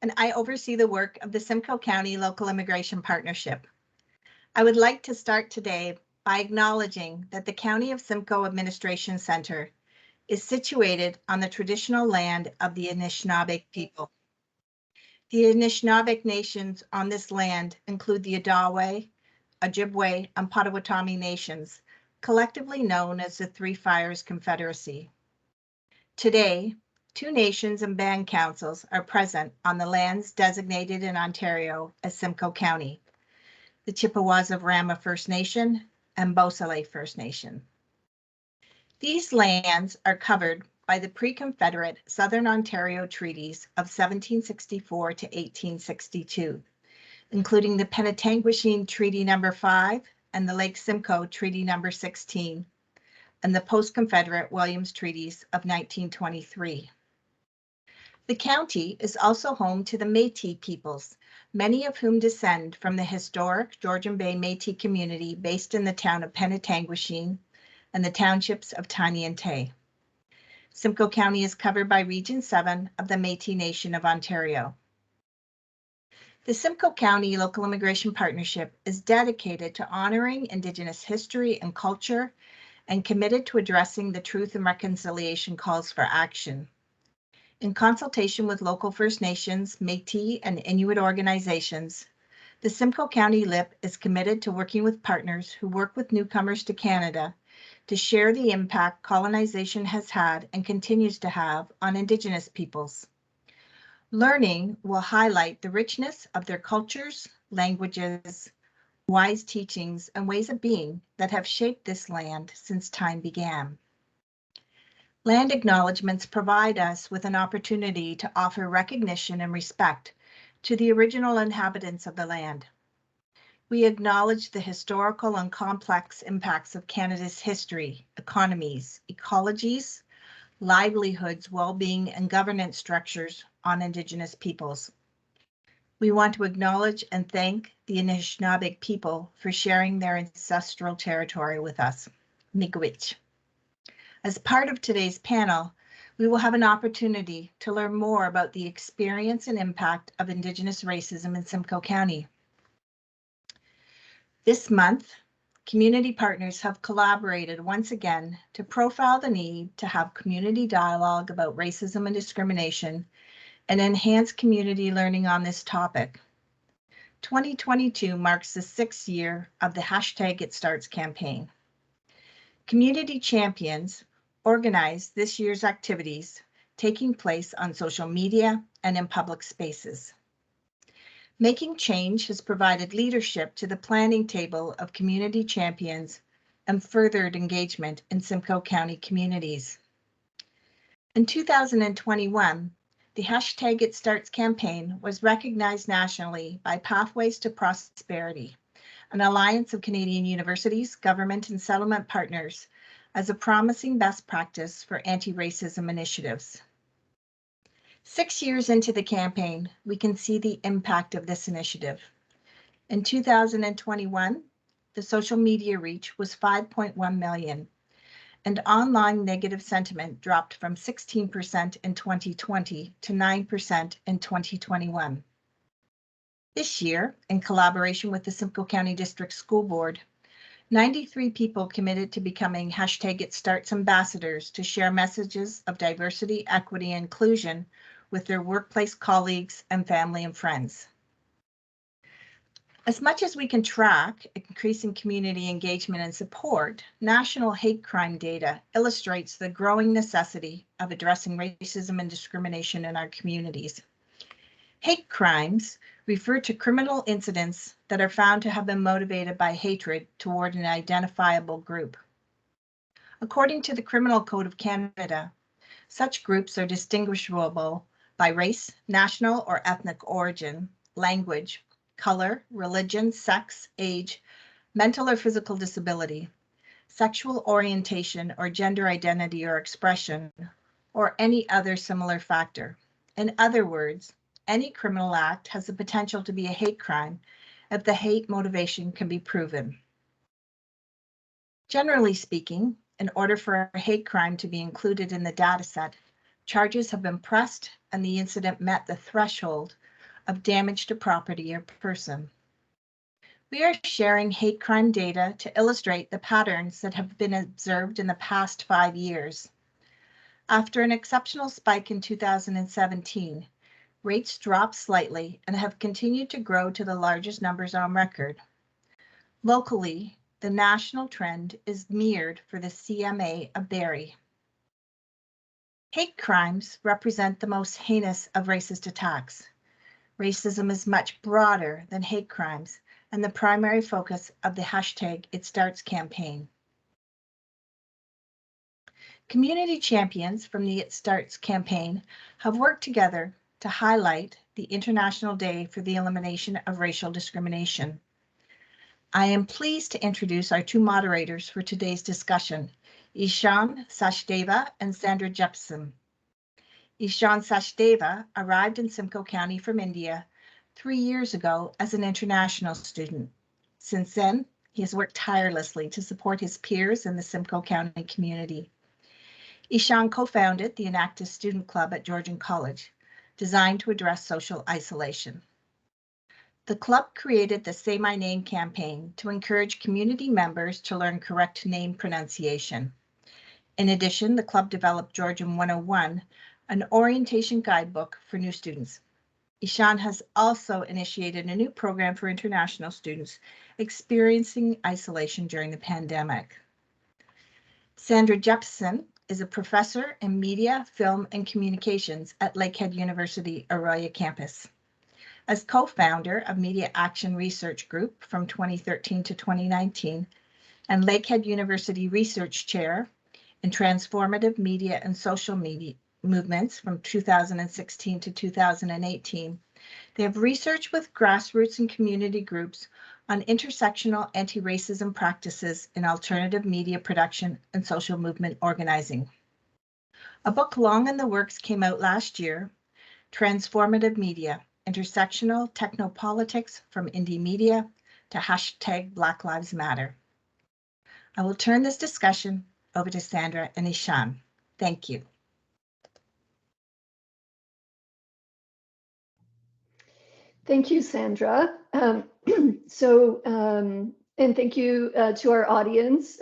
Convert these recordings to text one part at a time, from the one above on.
and I oversee the work of the Simcoe County Local Immigration Partnership. I would like to start today by acknowledging that the County of Simcoe Administration Center is situated on the traditional land of the Anishinaabe people. The Anishinaabe nations on this land include the Odawa, Ojibwe, and Potawatomi nations, collectively known as the Three Fires Confederacy. Today, 2 nations and band councils are present on the lands designated in Ontario as Simcoe County, the Chippewas of Rama First Nation and Beausoleil First Nation. These lands are covered by the pre-Confederate Southern Ontario Treaties of 1764 to 1862, including the Penetanguishene Treaty No. 5 and the Lake Simcoe Treaty No. 16, and the post-Confederate Williams Treaties of 1923. The county is also home to the Métis peoples, many of whom descend from the historic Georgian Bay Métis community based in the town of Penetanguishene and the townships of Tiny and Tay. Simcoe County is covered by Region 7 of the Métis Nation of Ontario. The Simcoe County Local Immigration Partnership is dedicated to honoring Indigenous history and culture and committed to addressing the Truth and Reconciliation calls for action. In consultation with local First Nations, Métis, and Inuit organizations, the Simcoe County LIP is committed to working with partners who work with newcomers to Canada to share the impact colonization has had and continues to have on Indigenous peoples. Learning will highlight the richness of their cultures, languages, wise teachings, and ways of being that have shaped this land since time began. Land acknowledgements provide us with an opportunity to offer recognition and respect to the original inhabitants of the land. We acknowledge the historical and complex impacts of Canada's history, economies, ecologies, livelihoods, well-being, and governance structures on Indigenous peoples. We want to acknowledge and thank the Anishinaabe people for sharing their ancestral territory with us. Miigwech. As part of today's panel, we will have an opportunity to learn more about the experience and impact of Indigenous racism in Simcoe County. This month, community partners have collaborated once again to profile the need to have community dialogue about racism and discrimination and enhance community learning on this topic. 2022 marks the 6th year of the #ItStarts campaign. Community champions organize this year's activities taking place on social media and in public spaces. Making Change has provided leadership to the planning table of community champions and furthered engagement in Simcoe County communities. In 2021, the #ItStarts campaign was recognized nationally by Pathways to Prosperity, an alliance of Canadian universities, government, and settlement partners, as a promising best practice for anti-racism initiatives. 6 years into the campaign, we can see the impact of this initiative. In 2021, the social media reach was 5.1 million, and online negative sentiment dropped from 16% in 2020 to 9% in 2021. This year, in collaboration with the Simcoe County District School Board, 93 people committed to becoming #ItStarts ambassadors to share messages of diversity, equity, and inclusion with their workplace colleagues and family and friends. As much as we can track increasing community engagement and support, national hate crime data illustrates the growing necessity of addressing racism and discrimination in our communities. Hate crimes refer to criminal incidents that are found to have been motivated by hatred toward an identifiable group. According to the Criminal Code of Canada, such groups are distinguishable by race, national or ethnic origin, language, color, religion, sex, age, mental or physical disability, sexual orientation or gender identity or expression, or any other similar factor. In other words, any criminal act has the potential to be a hate crime if the hate motivation can be proven. Generally speaking, in order for a hate crime to be included in the dataset, charges have been pressed and the incident met the threshold of damage to property or person. We are sharing hate crime data to illustrate the patterns that have been observed in the past 5 years. After an exceptional spike in 2017, rates dropped slightly and have continued to grow to the largest numbers on record. Locally, the national trend is mirrored for the CMA of Barrie. Hate crimes represent the most heinous of racist attacks. Racism is much broader than hate crimes and the primary focus of the hashtag It Starts campaign. Community champions from the It Starts campaign have worked together to highlight the International Day for the Elimination of Racial Discrimination. I am pleased to introduce our two moderators for today's discussion, Irfan Sachdeva and Sandra Jepson. Irfan Sachdeva arrived in Simcoe County from India 3 years ago as an international student. Since then, he has worked tirelessly to support his peers in the Simcoe County community. Irfan co-founded the Enactus Student Club at Georgian College, designed to address social isolation. The club created the Say My Name campaign to encourage community members to learn correct name pronunciation. In addition, the club developed Georgian 101, an orientation guidebook for new students. Irfan has also initiated a new program for international students experiencing isolation during the pandemic. Sandra Jepson is a professor in media, film, and communications at Lakehead University Arroyo campus. As co-founder of Media Action Research Group from 2013 to 2019 and Lakehead University Research Chair in Transformative Media and Social Media Movements from 2016 to 2018, they have researched with grassroots and community groups on intersectional anti-racism practices in alternative media production and social movement organizing. A book long in the works came out last year, Transformative Media, Intersectional Technopolitics from Indie Media to hashtag Black Lives Matter. I will turn this discussion over to Sandra and Irfan. Thank you. Thank you, Sandra. And thank you to our audience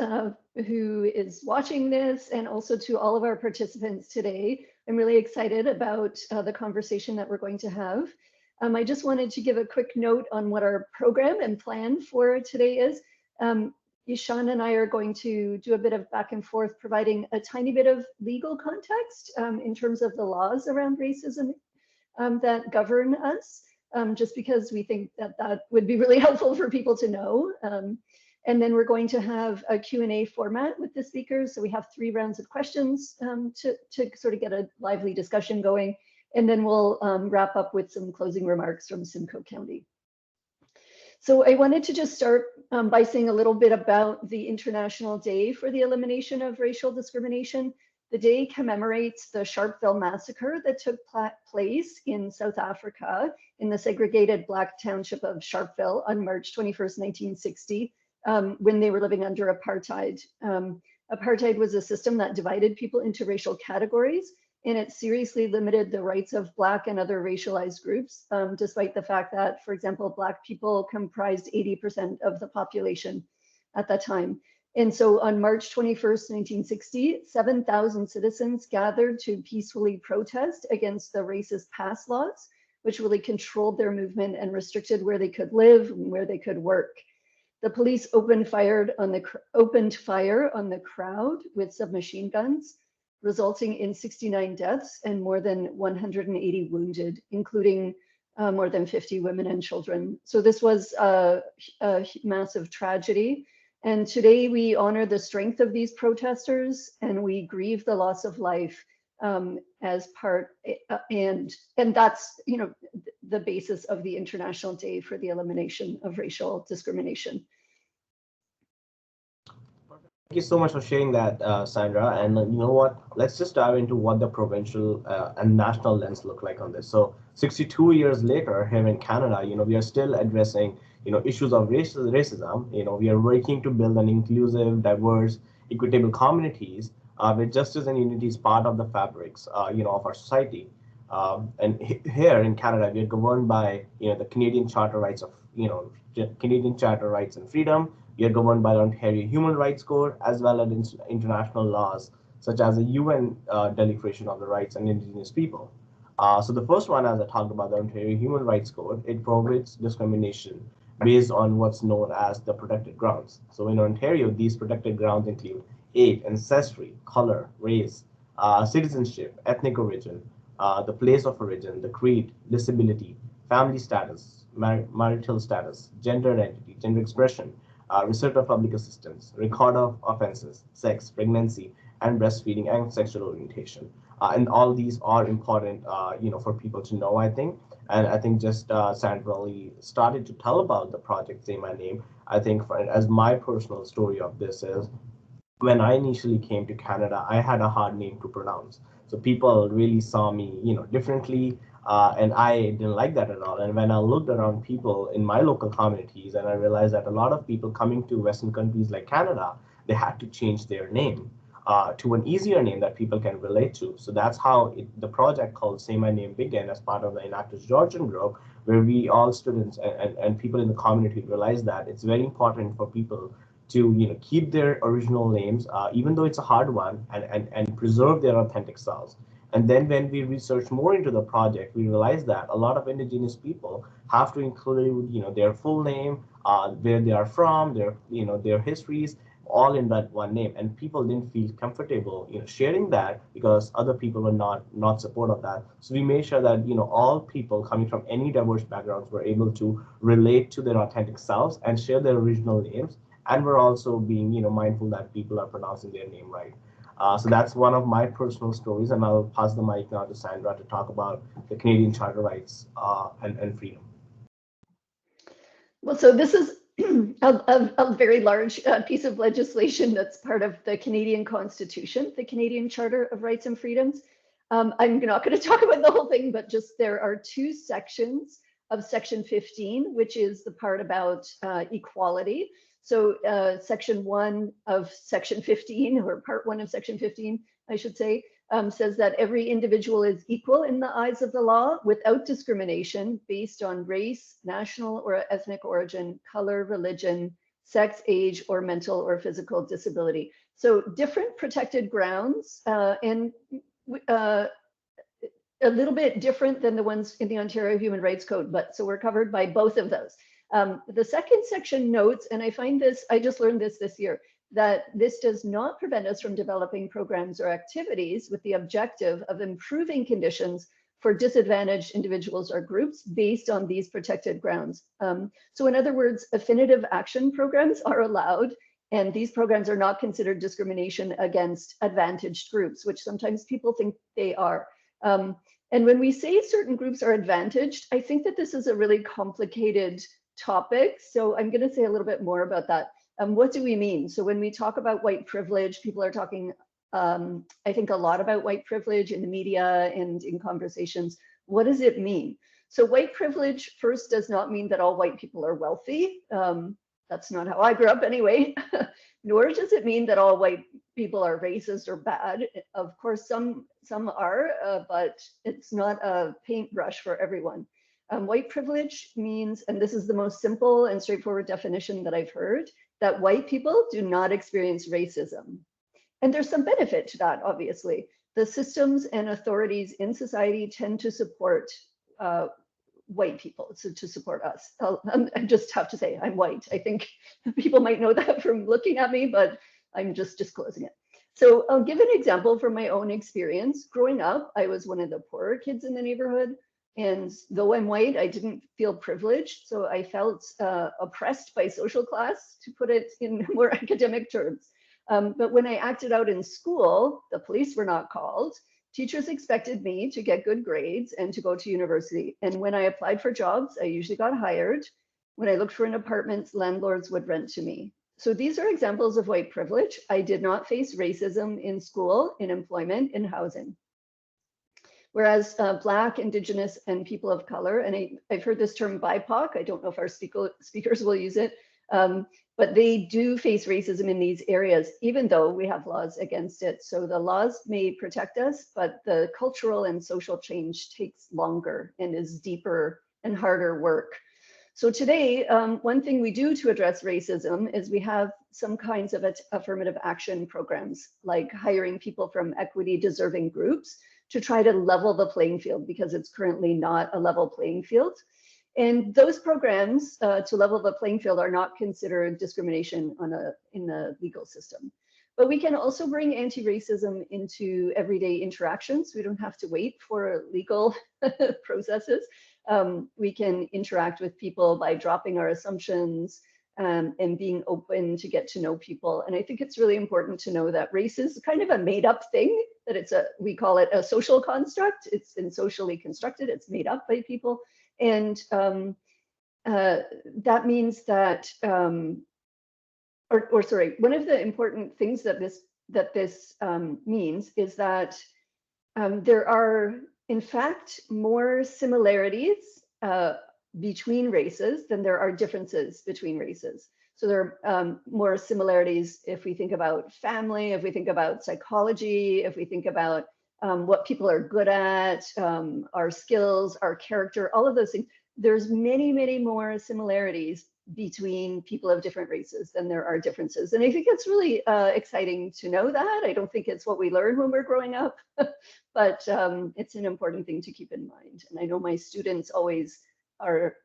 who is watching this, and also to all of our participants today. I'm really excited about the conversation that we're going to have. I just wanted to give a quick note on what our program and plan for today is. Irfan and I are going to do a bit of back and forth, providing a tiny bit of legal context in terms of the laws around racism that govern us. Just because we think that that would be really helpful for people to know. And then we're going to have a Q&A format with the speakers. So we have 3 rounds of questions to sort of get a lively discussion going. And then we'll wrap up with some closing remarks from Simcoe County. So I wanted to just start by saying a little bit about the International Day for the Elimination of Racial Discrimination. The day commemorates the Sharpeville massacre that took place in South Africa in the segregated Black township of Sharpeville on March 21st, 1960, when they were living under apartheid. Apartheid was a system that divided people into racial categories, and it seriously limited the rights of Black and other racialized groups, despite the fact that, for example, Black people comprised 80% of the population at that time. And so on March 21st, 1960, 7,000 citizens gathered to peacefully protest against the racist pass laws, which really controlled their movement and restricted where they could live and where they could work. The police opened fire on the crowd with submachine guns, resulting in 69 deaths and more than 180 wounded, including more than 50 women and children. So this was a massive tragedy. And today we honor the strength of these protesters, and we grieve the loss of life as part, and that's, you know, the basis of the International Day for the Elimination of Racial Discrimination. Thank you so much for sharing that, Sandra. And you know what? Let's just dive into what the provincial and national lens look like on this. So 62 years later, here in Canada, you know, we are still addressing, you know, issues of racism. You know, we are working to build an inclusive, diverse, equitable communities where justice and unity is part of the fabrics, you know, of our society. Here in Canada, we are governed by the Canadian Charter Rights of Canadian Charter Rights and Freedom. We are governed by the Ontario Human Rights Code, as well as international laws such as the UN Declaration of the Rights and Indigenous People. So the first one, as I talked about, the Ontario Human Rights Code, it prohibits discrimination based on what's known as the protected grounds. So in Ontario, these protected grounds include age, ancestry, color, race, citizenship, ethnic origin, the place of origin, the creed, disability, family status, marital status, gender identity, gender expression, receipt of public assistance, record of offenses, sex, pregnancy, and breastfeeding, and sexual orientation. And all these are important, for people to know, I think. And I think just Sandra really started to tell about the project Say My Name. I think as my personal story of this is, when I initially came to Canada, I had a hard name to pronounce. So people really saw me, differently, and I didn't like that at all. And when I looked around people in my local communities, and I realized that a lot of people coming to Western countries like Canada, they had to change their name to an easier name that people can relate to. So that's how the project called Say My Name began as part of the Enactus Georgian group, where we all students and people in the community realized that it's very important for people to keep their original names, even though it's a hard one, and preserve their authentic selves. And then when we researched more into the project, we realized that a lot of Indigenous people have to include their full name, where they are from, their histories, all in that one name. And people didn't feel comfortable sharing that because other people were not supportive of that. So we made sure that all people coming from any diverse backgrounds were able to relate to their authentic selves and share their original names. And we're also being mindful that people are pronouncing their name right. So that's one of my personal stories, and I'll pass the mic now to Sandra to talk about the Canadian Charter Rights and Freedom. Well, so this is a very large piece of legislation that's part of the Canadian Constitution, the Canadian Charter of Rights and Freedoms. I'm not going to talk about the whole thing, but just there are two sections of Section 15, which is the part about equality. So Section 1 of Section 15, or Part 1 of Section 15, I should say, says that every individual is equal in the eyes of the law without discrimination based on race, national or ethnic origin, color, religion, sex, age, or mental or physical disability. So different protected grounds and a little bit different than the ones in the Ontario Human Rights Code, but so we're covered by both of those. The second section notes, and I find this, I just learned this year, that this does not prevent us from developing programs or activities with the objective of improving conditions for disadvantaged individuals or groups based on these protected grounds. So in other words, affirmative action programs are allowed, and these programs are not considered discrimination against advantaged groups, which sometimes people think they are. And when we say certain groups are advantaged, I think that this is a really complicated topic. So I'm going to say a little bit more about that. What do we mean? So when we talk about white privilege, people are talking, I think, a lot about white privilege in the media and in conversations. What does it mean? So white privilege first does not mean that all white people are wealthy. That's not how I grew up anyway. Nor does it mean that all white people are racist or bad. Of course, some are, but it's not a paintbrush for everyone. White privilege means, and this is the most simple and straightforward definition that I've heard, that white people do not experience racism. And there's some benefit to that, obviously. The systems and authorities in society tend to support white people, so to support us. I just have to say, I'm white. I think people might know that from looking at me, but I'm just disclosing it. So I'll give an example from my own experience. Growing up, I was one of the poorer kids in the neighborhood. And though I'm white, I didn't feel privileged. So I felt oppressed by social class, to put it in more academic terms. But when I acted out in school, the police were not called. Teachers expected me to get good grades and to go to university. And when I applied for jobs, I usually got hired. When I looked for an apartment, landlords would rent to me. So these are examples of white privilege. I did not face racism in school, in employment, in housing. Whereas Black, Indigenous, and people of color, and I've heard this term BIPOC, I don't know if our speakers will use it, But they do face racism in these areas, even though we have laws against it. So the laws may protect us, but the cultural and social change takes longer and is deeper and harder work. So today, one thing we do to address racism is we have some kinds of affirmative action programs, like hiring people from equity deserving groups to try to level the playing field, because it's currently not a level playing field. And those programs to level the playing field are not considered discrimination in the legal system. But we can also bring anti-racism into everyday interactions. We don't have to wait for legal processes. We can interact with people by dropping our assumptions and being open to get to know people. And I think it's really important to know that race is kind of a made up thing, that we call it a social construct. It's been socially constructed, it's made up by people. And that means that, sorry, one of the important things that this means is that there are, in fact, more similarities between races than there are differences between races. So there are more similarities if we think about family, if we think about psychology, if we think about what people are good at, our skills, our character, all of those things. There's many, many more similarities between people of different races than there are differences. And I think it's really exciting to know that. I don't think it's what we learn when we're growing up, but it's an important thing to keep in mind. And I know my students always are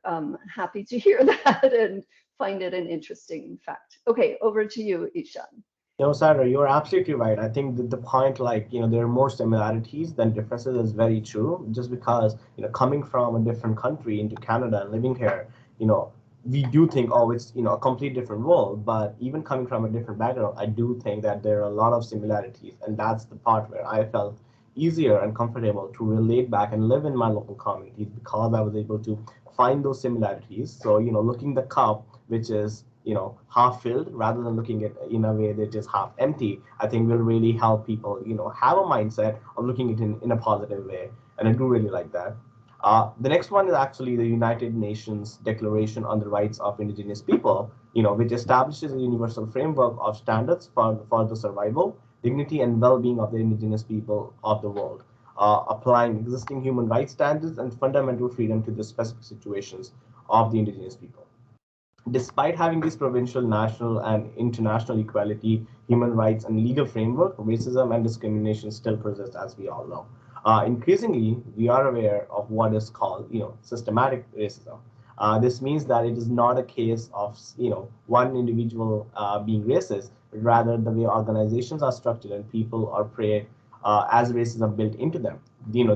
happy to hear that and find it an interesting fact. Okay, over to you, Ishan. Sandra, you're absolutely right. I think that the point, like, there are more similarities than differences is very true. Just because, coming from a different country into Canada and living here, we do think, oh, it's, a complete different world. But even coming from a different background, I do think that there are a lot of similarities. And that's the part where I felt easier and comfortable to relate back and live in my local communities, because I was able to find those similarities. So, looking the cup, which is, half filled, rather than looking at it in a way that is half empty, I think will really help people, have a mindset of looking at it in a positive way. And I do really like that. The next one is actually the United Nations Declaration on the Rights of Indigenous People, which establishes a universal framework of standards for the survival, dignity, and well-being of the indigenous people of the world, applying existing human rights standards and fundamental freedom to the specific situations of the indigenous people. Despite having this provincial, national, and international equality, human rights, and legal framework, racism and discrimination still persist, as we all know. Increasingly, we are aware of what is called, systematic racism. This means that it is not a case of, one individual being racist, but rather the way organizations are structured and people are preyed as racism built into them.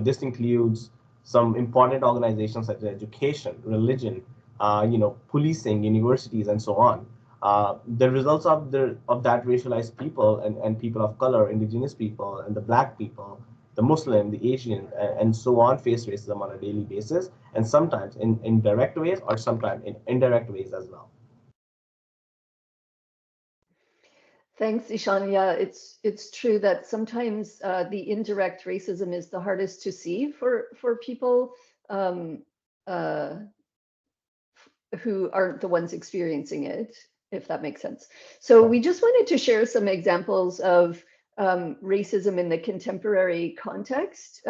This includes some important organizations such as education, religion, policing, universities, and so on. The results of that racialized people and people of color, indigenous people, and the Black people, the Muslim, the Asian, and so on, face racism on a daily basis, and sometimes in direct ways or sometimes in indirect ways as well. Thanks, Ishan. Yeah, it's true that sometimes the indirect racism is the hardest to see for people who aren't the ones experiencing it, if that makes sense. So we just wanted to share some examples of racism in the contemporary context,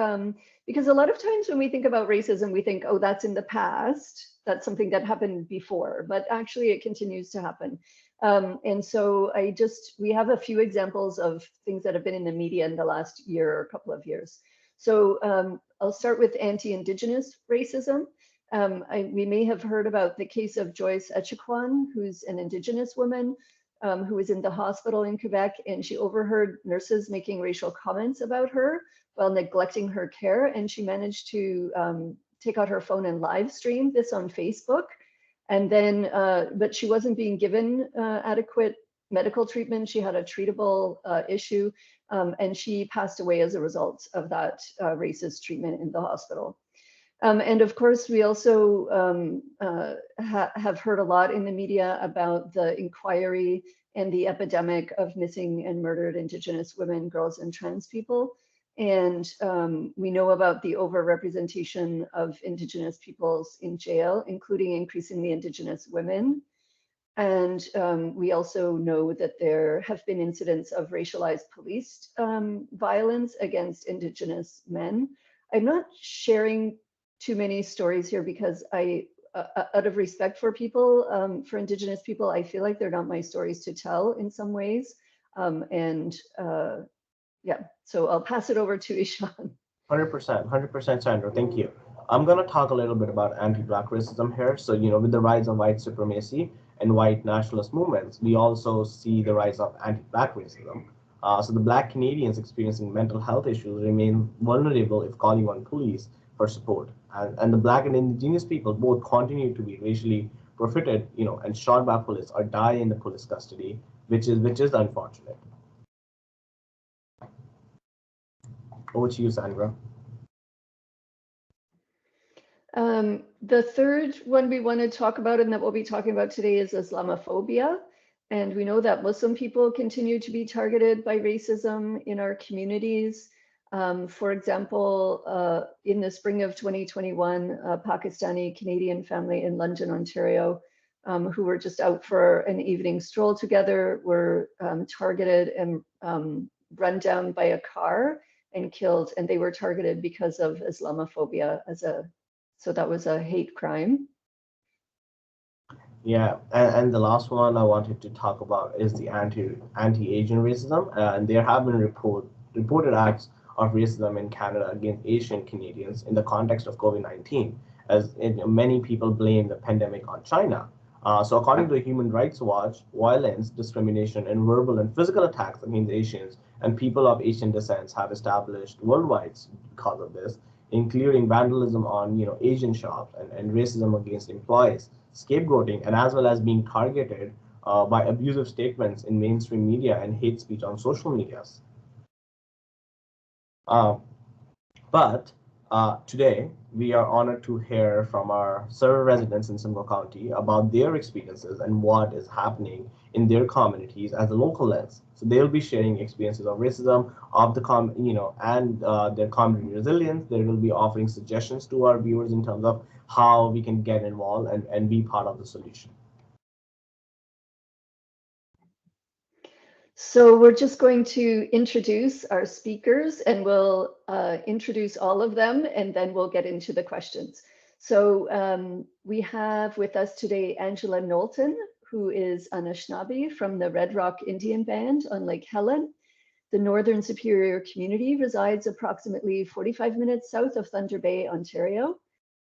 because a lot of times when we think about racism, we think, oh, that's in the past, that's something that happened before, but actually it continues to happen. And so we have a few examples of things that have been in the media in the last year or couple of years. So I'll start with anti-Indigenous racism. We may have heard about the case of Joyce Echequan, who's an Indigenous woman who was in the hospital in Quebec, and she overheard nurses making racial comments about her while neglecting her care. And she managed to take out her phone and live stream this on Facebook. And then, but she wasn't being given adequate medical treatment. She had a treatable issue, and she passed away as a result of that racist treatment in the hospital. And of course, we also have heard a lot in the media about the inquiry and the epidemic of missing and murdered Indigenous women, girls, and trans people. And we know about the overrepresentation of Indigenous peoples in jail, including increasingly Indigenous women. And we also know that there have been incidents of racialized police violence against Indigenous men. I'm not sharing too many stories here because out of respect for people, for Indigenous people, I feel like they're not my stories to tell in some ways. Yeah, so I'll pass it over to Ishan. 100%, Sandra. Thank you. I'm going to talk a little bit about anti-Black racism here. So, with the rise of white supremacy and white nationalist movements, we also see the rise of anti-Black racism. So the Black Canadians experiencing mental health issues remain vulnerable if calling on police for support. And the Black and Indigenous people both continue to be racially profited, and shot by police or die in the police custody, which is unfortunate. Over to you, Sandra. The third one we want to talk about and that we'll be talking about today is Islamophobia. And we know that Muslim people continue to be targeted by racism in our communities. For example, in the spring of 2021, a Pakistani Canadian family in London, Ontario, who were just out for an evening stroll together, were targeted and run down by a car and killed, and they were targeted because of Islamophobia so that was a hate crime. Yeah, and the last one I wanted to talk about is the anti-Asian racism, and there have been reported acts of racism in Canada against Asian Canadians in the context of COVID-19, as many people blame the pandemic on China. So according to Human Rights Watch, violence, discrimination, and verbal and physical attacks against Asians and people of Asian descent have established worldwide because of this, including vandalism on Asian shops and racism against employees, scapegoating, and as well as being targeted by abusive statements in mainstream media and hate speech on social medias. But today, we are honored to hear from our several residents in Simcoe County about their experiences and what is happening in their communities as a local lens. So they'll be sharing experiences of racism, of the and their community resilience. They will be offering suggestions to our viewers in terms of how we can get involved and be part of the solution. So we're just going to introduce our speakers, and we'll introduce all of them, and then we'll get into the questions. So we have with us today Angela Knowlton, who is Anishinaabe from the Red Rock Indian Band on Lake Helen. The Northern Superior community resides approximately 45 minutes south of Thunder Bay, Ontario.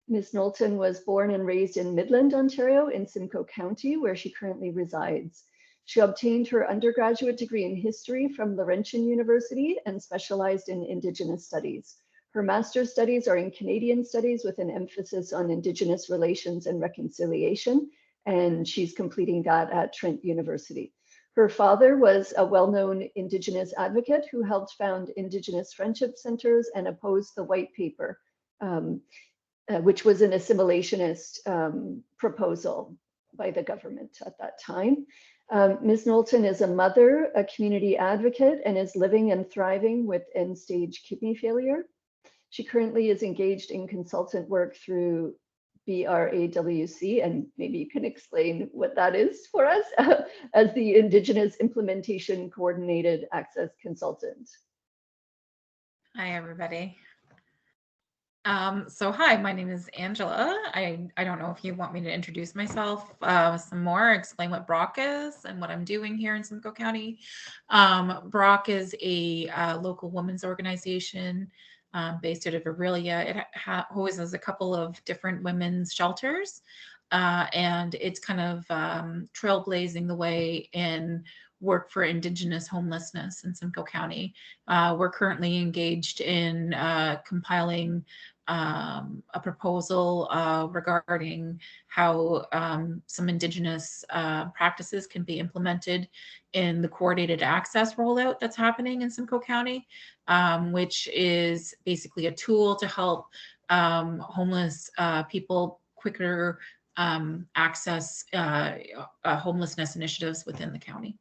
Ms. Knowlton was born and raised in Midland, Ontario, in Simcoe County, where she currently resides. She obtained her undergraduate degree in history from Laurentian University and specialized in Indigenous studies. Her master's studies are in Canadian studies with an emphasis on Indigenous relations and reconciliation, and she's completing that at Trent University. Her father was a well-known Indigenous advocate who helped found Indigenous friendship centers and opposed the white paper, which was an assimilationist proposal by the government at that time. Ms. Knowlton is a mother, a community advocate, and is living and thriving with end-stage kidney failure. She currently is engaged in consultant work through BRAWC, and maybe you can explain what that is for us, as the Indigenous Implementation Coordinated Access Consultant. Hi, everybody. So hi, my name is Angela. I don't know if you want me to introduce myself some more, explain what BRAC is and what I'm doing here in Simcoe County. BRAC is a local women's organization based out of Aurelia. It houses a couple of different women's shelters, and it's kind of trailblazing the way in work for Indigenous homelessness in Simcoe County. We're currently engaged in compiling a proposal regarding how some Indigenous practices can be implemented in the coordinated access rollout that's happening in Simcoe County, which is basically a tool to help homeless people quicker access homelessness initiatives within the county.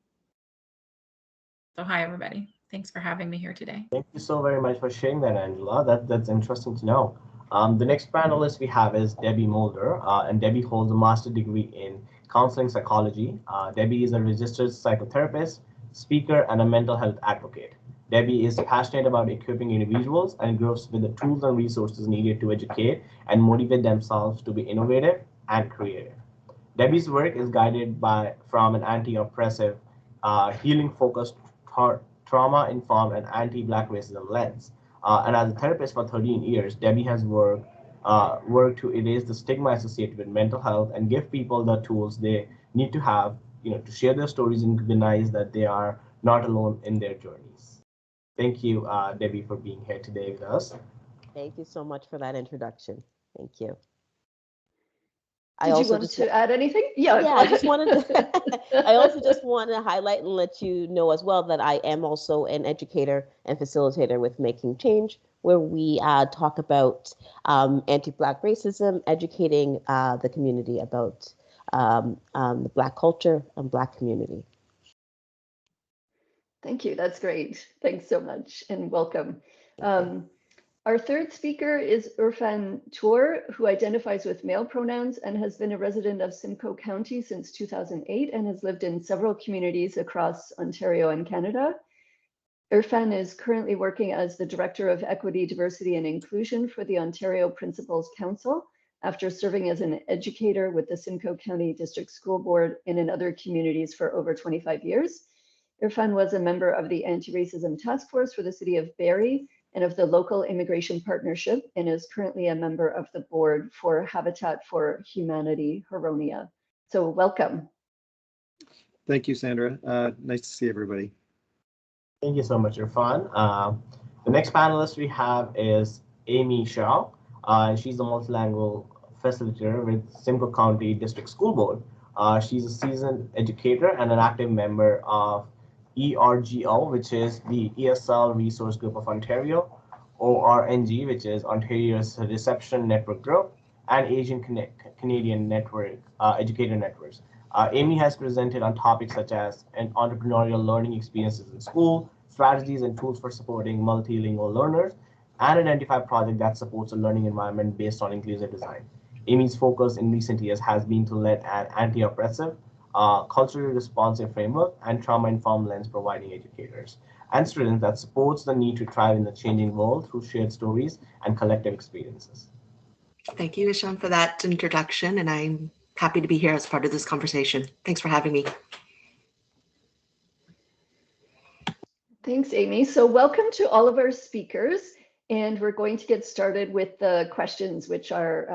So hi, everybody. Thanks for having me here today. Thank you so very much for sharing that, Angela. That's interesting to know. The next panelist we have is Debbie Mulder, and Debbie holds a master's degree in counseling psychology. Debbie is a registered psychotherapist, speaker, and a mental health advocate. Debbie is passionate about equipping individuals and groups with the tools and resources needed to educate and motivate themselves to be innovative and creative. Debbie's work is guided from an anti-oppressive, healing-focused, trauma-informed, and anti-Black racism lens. And as a therapist for 13 years, Debbie has worked to erase the stigma associated with mental health and give people the tools they need to have, to share their stories and recognize that they are not alone in their journeys. Thank you, Debbie, for being here today with us. Thank you so much for that introduction. Thank you. Did you want to add anything? Yeah, I just wanted to, I also just want to highlight and let you know as well that I am also an educator and facilitator with Making Change, where we talk about anti-Black racism, educating the community about the Black culture and Black community. Thank you. That's great. Thanks so much and welcome. Our third speaker is Irfan Tour, who identifies with male pronouns and has been a resident of Simcoe County since 2008 and has lived in several communities across Ontario and Canada. Irfan is currently working as the Director of Equity, Diversity and Inclusion for the Ontario Principals Council after serving as an educator with the Simcoe County District School Board and in other communities for over 25 years. Irfan was a member of the Anti-Racism Task Force for the City of Barrie and of the Local Immigration Partnership, and is currently a member of the board for Habitat for Humanity, Huronia. So welcome. Thank you, Sandra. Nice to see everybody. Thank you so much, Irfan. The next panelist we have is Amy Xiao. She's a multilingual facilitator with Simcoe County District School Board. She's a seasoned educator and an active member of ERGO, which is the ESL Resource Group of Ontario, ORNG, which is Ontario's Reception Network Group, and Asian Canadian Network, Educator Networks. Amy has presented on topics such as entrepreneurial learning experiences in school, strategies and tools for supporting multilingual learners, and identified project that supports a learning environment based on inclusive design. Amy's focus in recent years has been to lead an anti-oppressive, culturally responsive framework and trauma-informed lens, providing educators and students that supports the need to thrive in the changing world through shared stories and collective experiences. Thank you, Ishan, for that introduction, and I'm happy to be here as part of this conversation. Thanks for having me. Thanks, Amy. So welcome to all of our speakers, and we're going to get started with the questions, which are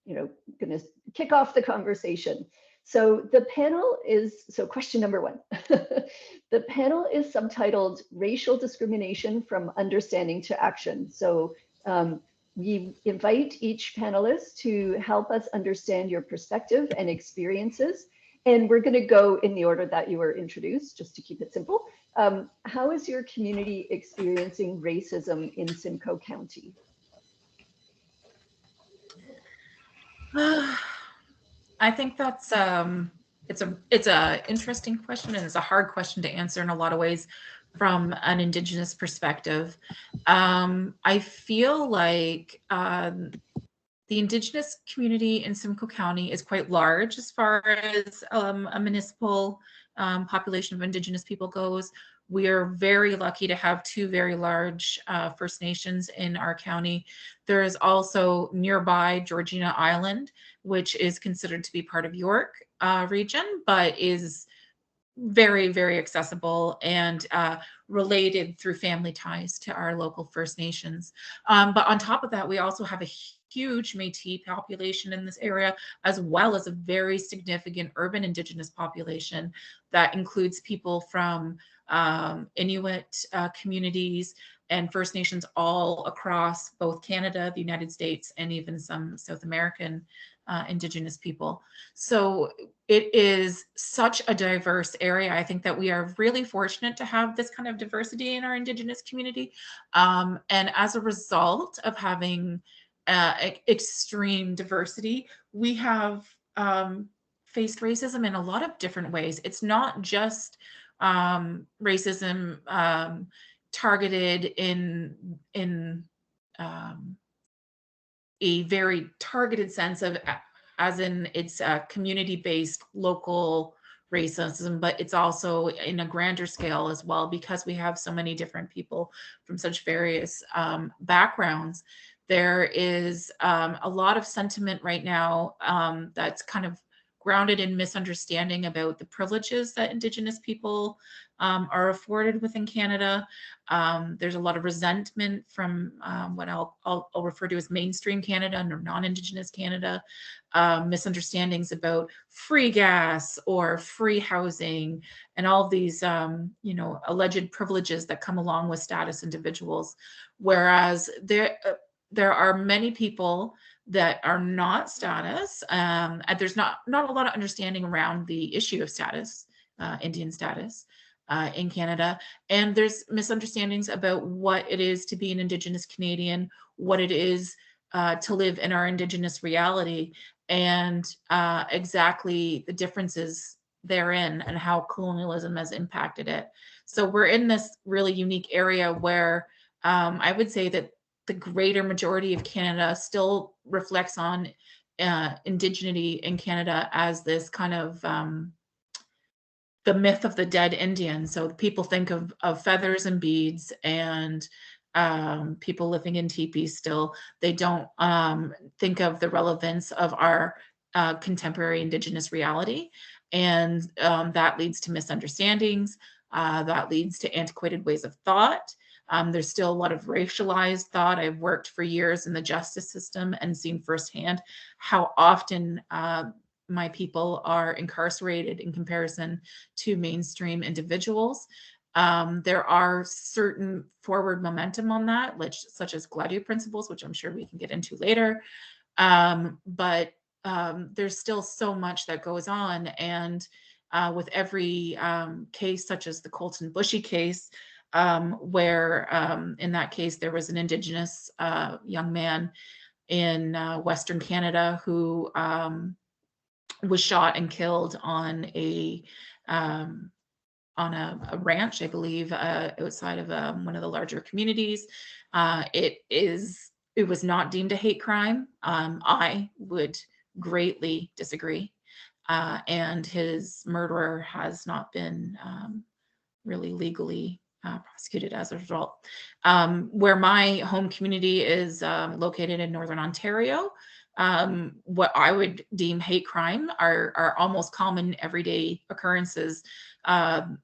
going to kick off the conversation. So the panel is, question number one. The panel is subtitled Racial Discrimination from Understanding to Action. So we invite each panelist to help us understand your perspective and experiences. And we're going to go in the order that you were introduced, just to keep it simple. How is your community experiencing racism in Simcoe County? I think that's it's a interesting question, and it's a hard question to answer in a lot of ways from an Indigenous perspective. I feel like the Indigenous community in Simcoe County is quite large as far as a municipal population of Indigenous people goes. We are very lucky to have two very large First Nations in our county. There is also nearby Georgian Island, which is considered to be part of York region, but is very, very accessible and related through family ties to our local First Nations. But on top of that, we also have a huge Métis population in this area, as well as a very significant urban Indigenous population that includes people from Inuit communities and First Nations all across both Canada, the United States, and even some South American Indigenous people. So it is such a diverse area. I think that we are really fortunate to have this kind of diversity in our Indigenous community. And as a result of having extreme diversity, we have faced racism in a lot of different ways. It's not just racism targeted in a very targeted sense of as in it's community-based local racism, but it's also in a grander scale as well, because we have so many different people from such various backgrounds. There is a lot of sentiment right now that's kind of grounded in misunderstanding about the privileges that Indigenous people are afforded within Canada. There's a lot of resentment from what I'll refer to as mainstream Canada or non-Indigenous Canada, misunderstandings about free gas or free housing and all of these, alleged privileges that come along with status individuals. Whereas there are many people that are not status, and there's not a lot of understanding around the issue of status, Indian status in Canada. And there's misunderstandings about what it is to be an Indigenous Canadian, what it is to live in our Indigenous reality, and exactly the differences therein and how colonialism has impacted it. So we're in this really unique area where I would say that the greater majority of Canada still reflects on indigeneity in Canada as this kind of the myth of the dead Indian. So people think of feathers and beads and people living in teepees still. They don't think of the relevance of our contemporary Indigenous reality. And that leads to misunderstandings. That leads to antiquated ways of thought. There's still a lot of racialized thought. I've worked for years in the justice system and seen firsthand how often my people are incarcerated in comparison to mainstream individuals. There are certain forward momentum on that, such as Gladio principles, which I'm sure we can get into later. But there's still so much that goes on. And with every case, such as the Colton Bushy case, where in that case, there was an Indigenous young man in Western Canada who was shot and killed on a ranch, I believe, outside of one of the larger communities. It was not deemed a hate crime. I would greatly disagree. And his murderer has not been really legally prosecuted as a result. Where my home community is located in Northern Ontario, what I would deem hate crime are almost common everyday occurrences.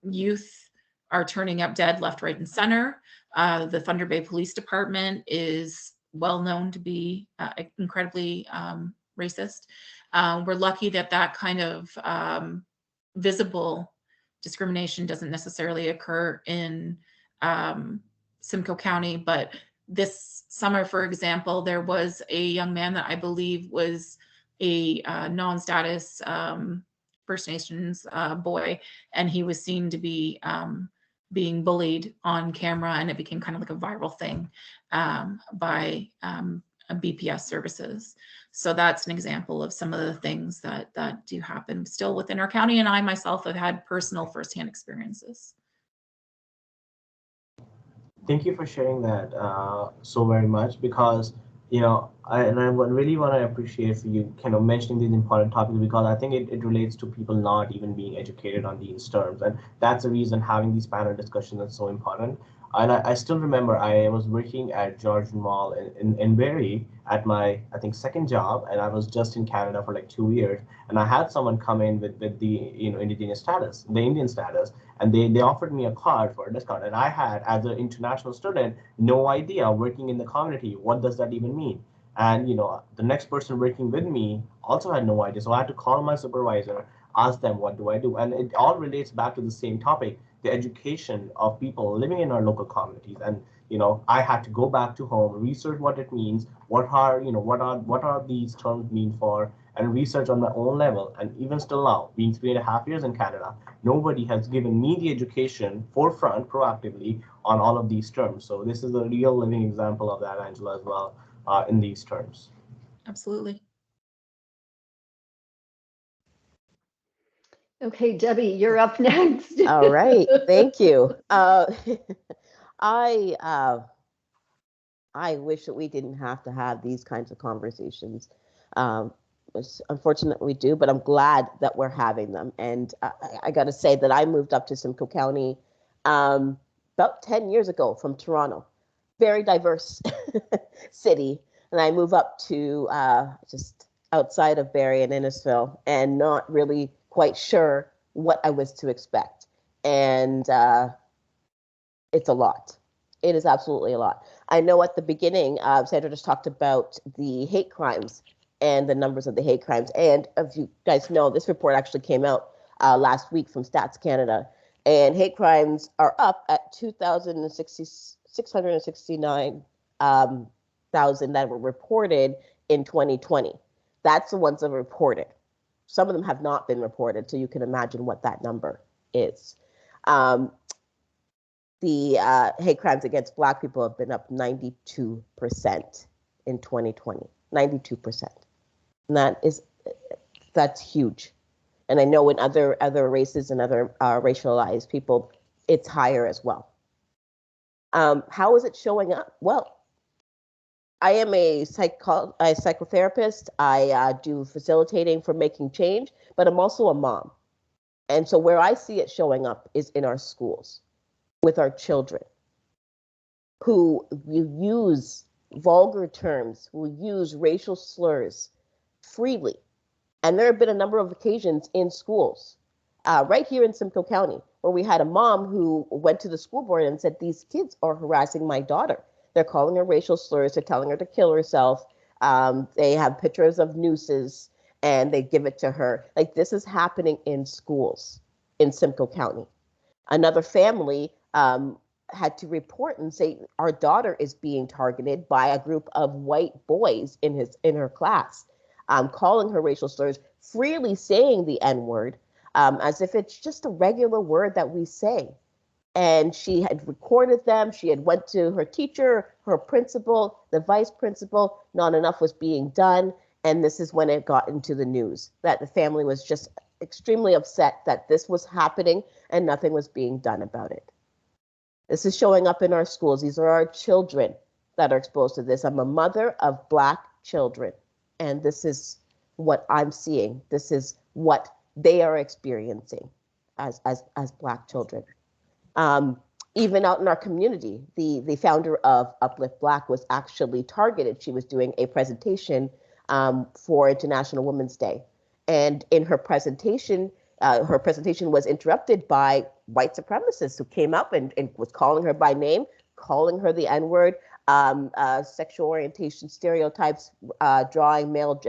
Youth are turning up dead left, right, and center. The Thunder Bay Police Department is well known to be incredibly racist. We're lucky that kind of visible discrimination doesn't necessarily occur in Simcoe County, but this summer, for example, there was a young man that I believe was a non-status First Nations boy, and he was seen to be being bullied on camera, and it became kind of like a viral thing by BPS services. So that's an example of some of the things that do happen still within our county, and I myself have had personal firsthand experiences. Thank you for sharing that so very much, because I really want to appreciate for you kind of mentioning these important topics, because I think it relates to people not even being educated on these terms, and that's the reason having these panel discussions is so important. And I still remember I was working at Georgian Mall in Barrie at my, I think, second job, and I was just in Canada for like 2 years, and I had someone come in with the Indigenous status, the Indian status, and they offered me a card for a discount, and I had, as an international student, no idea, working in the community, what does that even mean? And the next person working with me also had no idea, so I had to call my supervisor, ask them, what do I do? And it all relates back to the same topic, the education of people living in our local communities. And I had to go back to home, research what it means, what are these terms mean for, and research on my own level. And even still now, being 3.5 years in Canada, nobody has given me the education forefront proactively on all of these terms. So this is a real living example of that, Angela, as well, in these terms. Absolutely. Okay, Debbie, you're up next. All right, thank you. I wish that we didn't have to have these kinds of conversations. unfortunately we do, but I'm glad that we're having them. And I got to say that I moved up to Simcoe County about 10 years ago from Toronto, very diverse city. And I moved up to just outside of Barrie and Innisfil, and not really quite sure what I was to expect. And it's a lot. It is absolutely a lot. I know at the beginning, Sandra just talked about the hate crimes and the numbers of the hate crimes. And as you guys know, this report actually came out last week from Stats Canada. And hate crimes are up at 669,000 that were reported in 2020. That's the ones that were reported. Some of them have not been reported, so you can imagine what that number is. The hate crimes against Black people have been up 92% in 2020, 92%. And that's huge. And I know in other races and other racialized people, it's higher as well. How is it showing up? Well, I am a psychotherapist. I do facilitating for making change, but I'm also a mom. And so where I see it showing up is in our schools, with our children, who use vulgar terms, who use racial slurs freely. And there have been a number of occasions in schools, right here in Simcoe County, where we had a mom who went to the school board and said, these kids are harassing my daughter. They're calling her racial slurs. They're telling her to kill herself. They have pictures of nooses and they give it to her. Like, this is happening in schools in Simcoe County. Another family had to report and say, our daughter is being targeted by a group of white boys in her class, calling her racial slurs, freely saying the N-word, as if it's just a regular word that we say. And she had recorded them. She had went to her teacher, her principal, the vice principal. Not enough was being done. And this is when it got into the news, that the family was just extremely upset that this was happening and nothing was being done about it. This is showing up in our schools. These are our children that are exposed to this. I'm a mother of Black children, and this is what I'm seeing. This is what they are experiencing as Black children. Even out in our community, the founder of Uplift Black was actually targeted. She was doing a presentation for International Women's Day. And in her presentation was interrupted by white supremacists who came up and was calling her by name, calling her the N-word, sexual orientation stereotypes, drawing male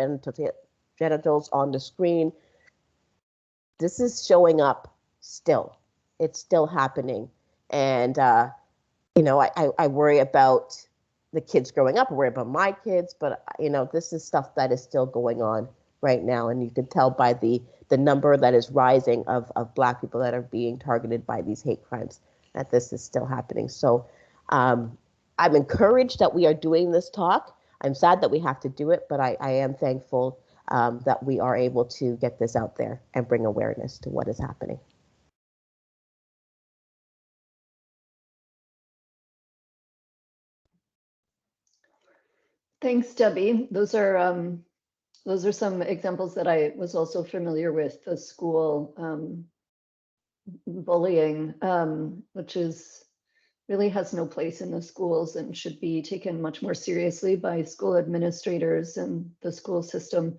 genitals on the screen. This is showing up still. It's still happening. And, I worry about the kids growing up. I worry about my kids, but, this is stuff that is still going on right now. And you can tell by the number that is rising of Black people that are being targeted by these hate crimes, that this is still happening. So I'm encouraged that we are doing this talk. I'm sad that we have to do it, but I am thankful that we are able to get this out there and bring awareness to what is happening. Thanks, Debbie. Those are some examples that I was also familiar with, the school bullying, which really has no place in the schools and should be taken much more seriously by school administrators and the school system.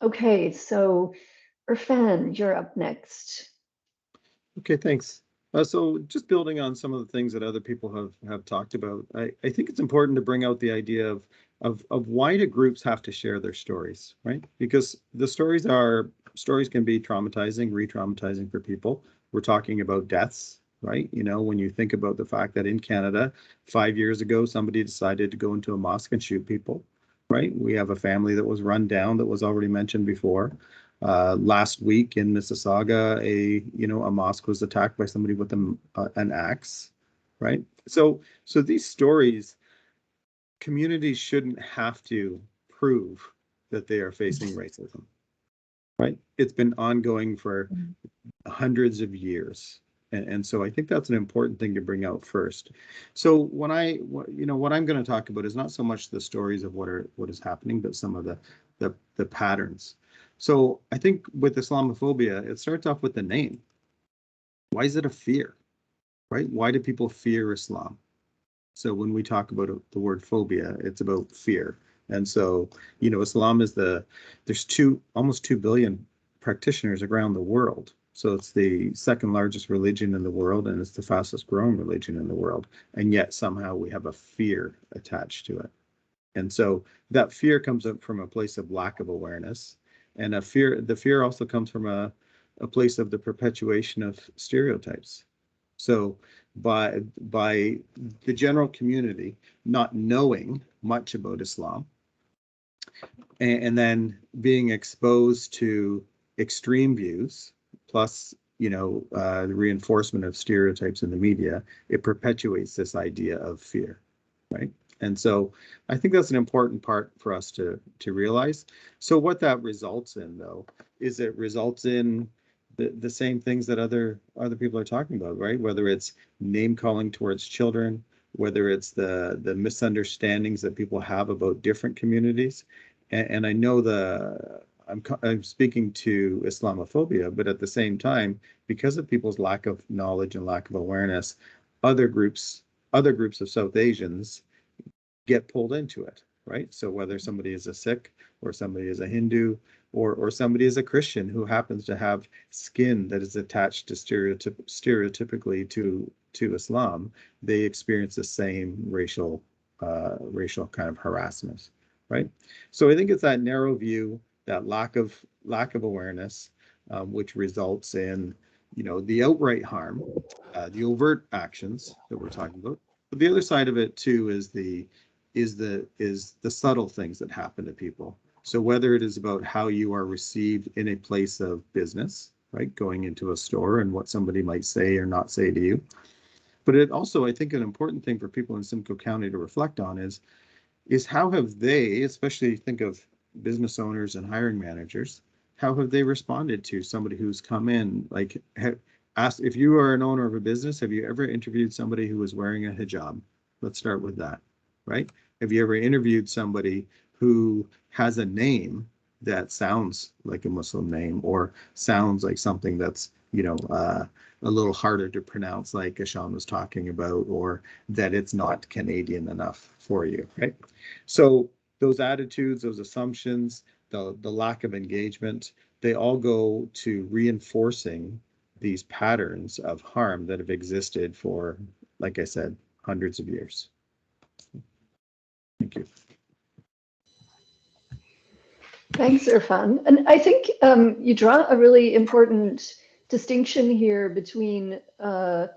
Okay, so Irfan, you're up next. Okay, thanks. So just building on some of the things that other people have talked about, I think it's important to bring out the idea of why do groups have to share their stories, right? Because the stories can be traumatizing, re-traumatizing for people. We're talking about deaths, right? When you think about the fact that in Canada, 5 years ago, somebody decided to go into a mosque and shoot people, right? We have a family that was run down that was already mentioned before. Last week in Mississauga, a mosque was attacked by somebody with an axe, right? So these stories, communities shouldn't have to prove that they are facing racism, right? It's been ongoing for hundreds of years, And so I think that's an important thing to bring out first. So what I'm going to talk about is not so much the stories of what is happening, but some of the patterns. So I think with Islamophobia, it starts off with the name. Why is it a fear, right? Why do people fear Islam? So when we talk about the word phobia, it's about fear. And so, Islam is there's almost 2 billion practitioners around the world. So it's the second largest religion in the world, and it's the fastest growing religion in the world. And yet somehow we have a fear attached to it. And so that fear comes up from a place of lack of awareness. And the fear also comes from a place of the perpetuation of stereotypes. So by the general community not knowing much about Islam, and then being exposed to extreme views, plus the reinforcement of stereotypes in the media, it perpetuates this idea of fear, right? And so I think that's an important part for us to realize. So what that results in, though, is it results in the same things that other people are talking about, right? Whether it's name calling towards children, whether it's the misunderstandings that people have about different communities. And I know I'm speaking to Islamophobia, but at the same time, because of people's lack of knowledge and lack of awareness, other groups of South Asians get pulled into it, right? So whether somebody is a Sikh or somebody is a Hindu or somebody is a Christian who happens to have skin that is attached to stereotypically to Islam, they experience the same racial kind of harassment, right? So I think it's that narrow view, that lack of awareness, which results in the outright harm, the overt actions that we're talking about. But the other side of it too is the subtle things that happen to people. So whether it is about how you are received in a place of business, right, going into a store and what somebody might say or not say to you. But it also, I think, an important thing for people in Simcoe County to reflect on is how have they, especially think of business owners and hiring managers, how have they responded to somebody who's come in? Like, asked, if you are an owner of a business, have you ever interviewed somebody who was wearing a hijab? Let's start with that, right? Have you ever interviewed somebody who has a name that sounds like a Muslim name or sounds like something that's, a little harder to pronounce, like Ashan was talking about, or that it's not Canadian enough for you, right? So those attitudes, those assumptions, the lack of engagement, they all go to reinforcing these patterns of harm that have existed for, like I said, hundreds of years. Thank you. Thanks, Irfan. And I think you draw a really important distinction here between like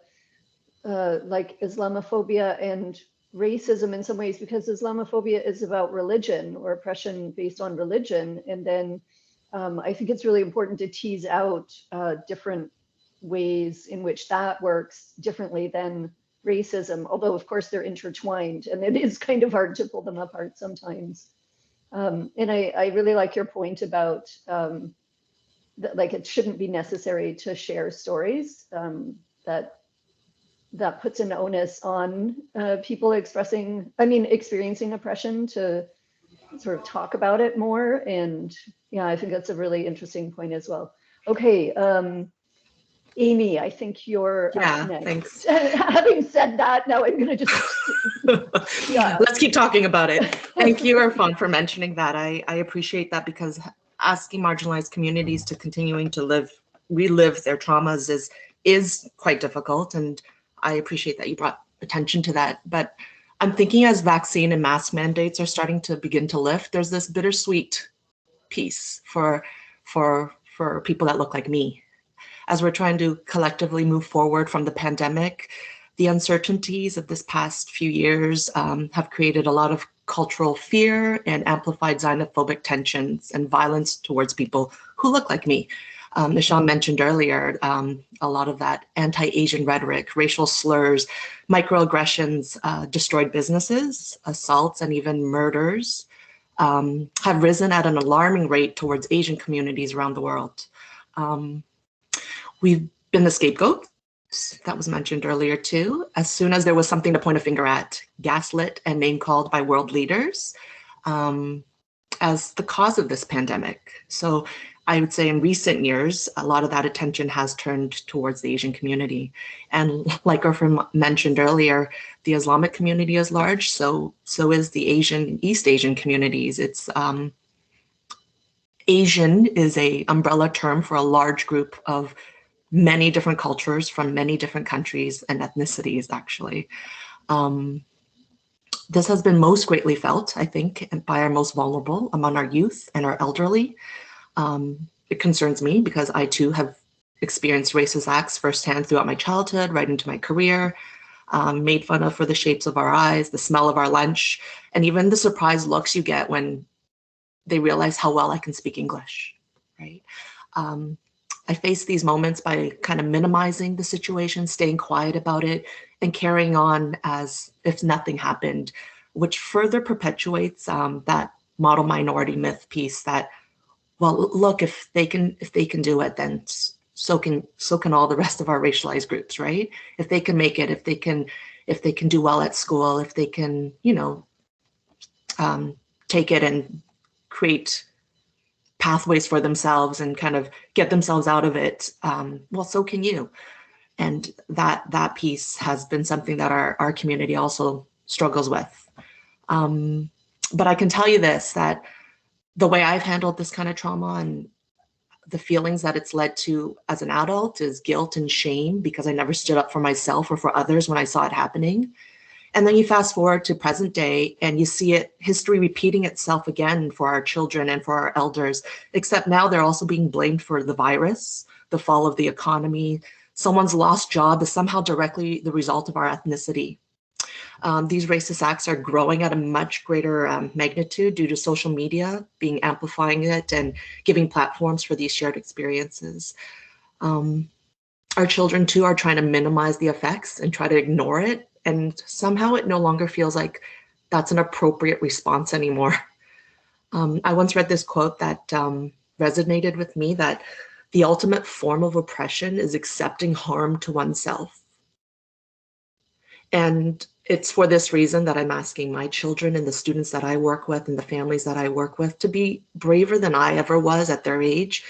Islamophobia and racism in some ways, because Islamophobia is about religion or oppression based on religion. And then I think it's really important to tease out different ways in which that works differently than racism, although of course they're intertwined and it is kind of hard to pull them apart sometimes. And I really like your point about that, like, it shouldn't be necessary to share stories, that puts an onus on people experiencing oppression to sort of talk about it more. And yeah, I think that's a really interesting point as well. Okay, Amy, I think you're up next. Thanks. Having said that, now I'm gonna just Let's keep talking about it. Thank you, Irfan, for mentioning that. I appreciate that, because asking marginalized communities to continuing to relive their traumas is quite difficult, and I appreciate that you brought attention to that. But I'm thinking as vaccine and mask mandates are starting to begin to lift, there's this bittersweet piece for people that look like me. As we're trying to collectively move forward from the pandemic, the uncertainties of this past few years have created a lot of cultural fear and amplified xenophobic tensions and violence towards people who look like me. Nishan mentioned earlier, a lot of that anti-Asian rhetoric, racial slurs, microaggressions, destroyed businesses, assaults, and even murders have risen at an alarming rate towards Asian communities around the world. We've been the scapegoat that was mentioned earlier too, as soon as there was something to point a finger at, gaslit and name called by world leaders as the cause of this pandemic. So I would say in recent years, a lot of that attention has turned towards the Asian community. And like Orfan mentioned earlier, the Islamic community is large, so is the East Asian communities. It's Asian is a umbrella term for a large group of many different cultures from many different countries and ethnicities, actually. This has been most greatly felt, I think, by our most vulnerable among our youth and our elderly. It concerns me because I too have experienced racist acts firsthand throughout my childhood, right into my career, made fun of for the shapes of our eyes, the smell of our lunch, and even the surprised looks you get when they realize how well I can speak English, right? I face these moments by kind of minimizing the situation, staying quiet about it, and carrying on as if nothing happened, which further perpetuates that model minority myth piece that, well, look, if they can do it, then so can all the rest of our racialized groups, right? If they can make it, if they can do well at school, if they can, take it and create pathways for themselves and kind of get themselves out of it, well, so can you. And that piece has been something that our community also struggles with. But I can tell you this, that the way I've handled this kind of trauma and the feelings that it's led to as an adult is guilt and shame because I never stood up for myself or for others when I saw it happening. And then you fast forward to present day and you see history repeating itself again for our children and for our elders, except now they're also being blamed for the virus, the fall of the economy. Someone's lost job is somehow directly the result of our ethnicity. These racist acts are growing at a much greater magnitude due to social media amplifying it and giving platforms for these shared experiences. Our children too are trying to minimize the effects and try to ignore it. And somehow it no longer feels like that's an appropriate response anymore. I once read this quote that resonated with me, that the ultimate form of oppression is accepting harm to oneself. And it's for this reason that I'm asking my children and the students that I work with and the families that I work with to be braver than I ever was at their age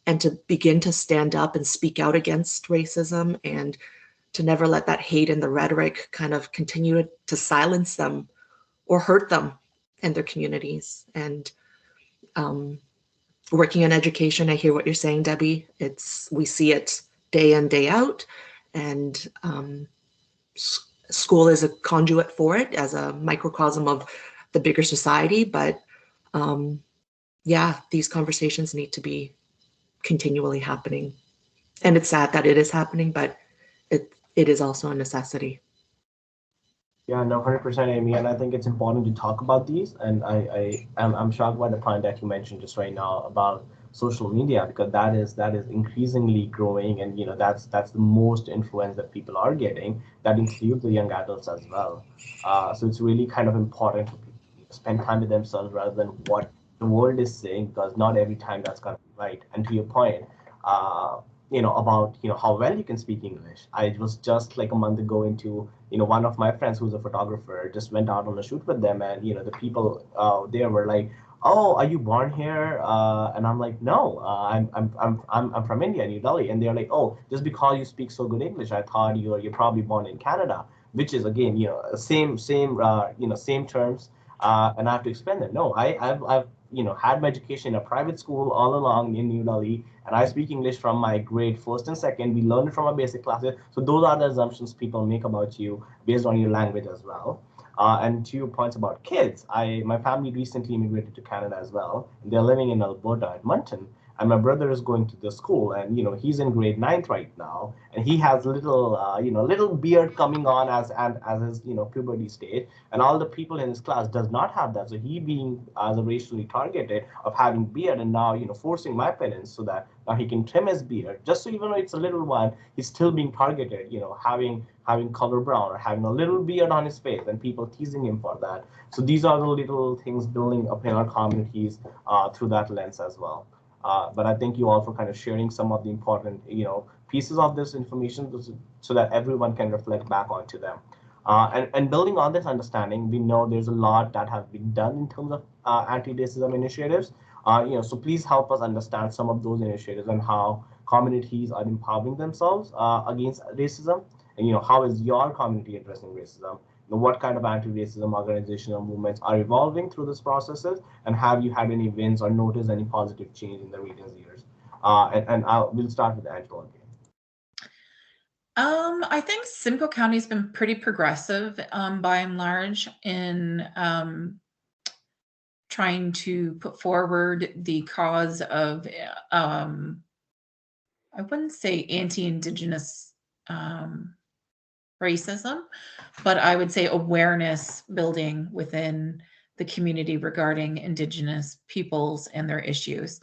and to begin to stand up and speak out against racism and to never let that hate and the rhetoric kind of continue to silence them or hurt them and their communities. And working in education, I hear what you're saying, Debbie. We see it day in, day out, and school is a conduit for it as a microcosm of the bigger society. But yeah, these conversations need to be continually happening. And it's sad that it is happening, but it is also a necessity. Yeah, no, 100%, Amy, and I think it's important to talk about these. And I'm shocked by the point that you mentioned just right now about social media, because that is increasingly growing, and that's the most influence that people are getting. That includes the young adults as well. So it's really kind of important to spend time with themselves rather than what the world is saying, because not every time that's gonna be right. And to your point, about how well you can speak English. I was just like a month ago into one of my friends who's a photographer, just went out on a shoot with them, and the people there were like, "Oh, are you born here?" And I'm like, "No, I'm from India, New Delhi." And they're like, "Oh, just because you speak so good English, I thought you're probably born in Canada," which is again same terms. And I have to explain that no, I've had my education in a private school all along in New Delhi, and I speak English from my grade 1st and 2nd. We learn it from our basic classes. So those are the assumptions people make about you based on your language as well. And to your points about kids, my family recently immigrated to Canada as well. They're living in Alberta, Edmonton. And my brother is going to the school, and he's in grade 9th right now, and he has little beard coming on as his puberty stage, and all the people in his class does not have that. So he being as a racially targeted of having beard, and now forcing my parents so that now he can trim his beard, just so even though it's a little one, he's still being targeted, having color brown or having a little beard on his face, and people teasing him for that. So these are the little things building up in our communities through that lens as well. But I thank you all for kind of sharing some of the important, pieces of this information so that everyone can reflect back onto them. And building on this understanding, we know there's a lot that have been done in terms of anti-racism initiatives. So please help us understand some of those initiatives and how communities are empowering themselves against racism. And how is your community addressing racism? What kind of anti-racism organizational movements are evolving through this processes? And have you had any wins or noticed any positive change in the recent years? We'll start with Angela again. I think Simcoe County has been pretty progressive by and large in trying to put forward the cause of, I wouldn't say anti-Indigenous racism, but I would say awareness building within the community regarding Indigenous peoples and their issues.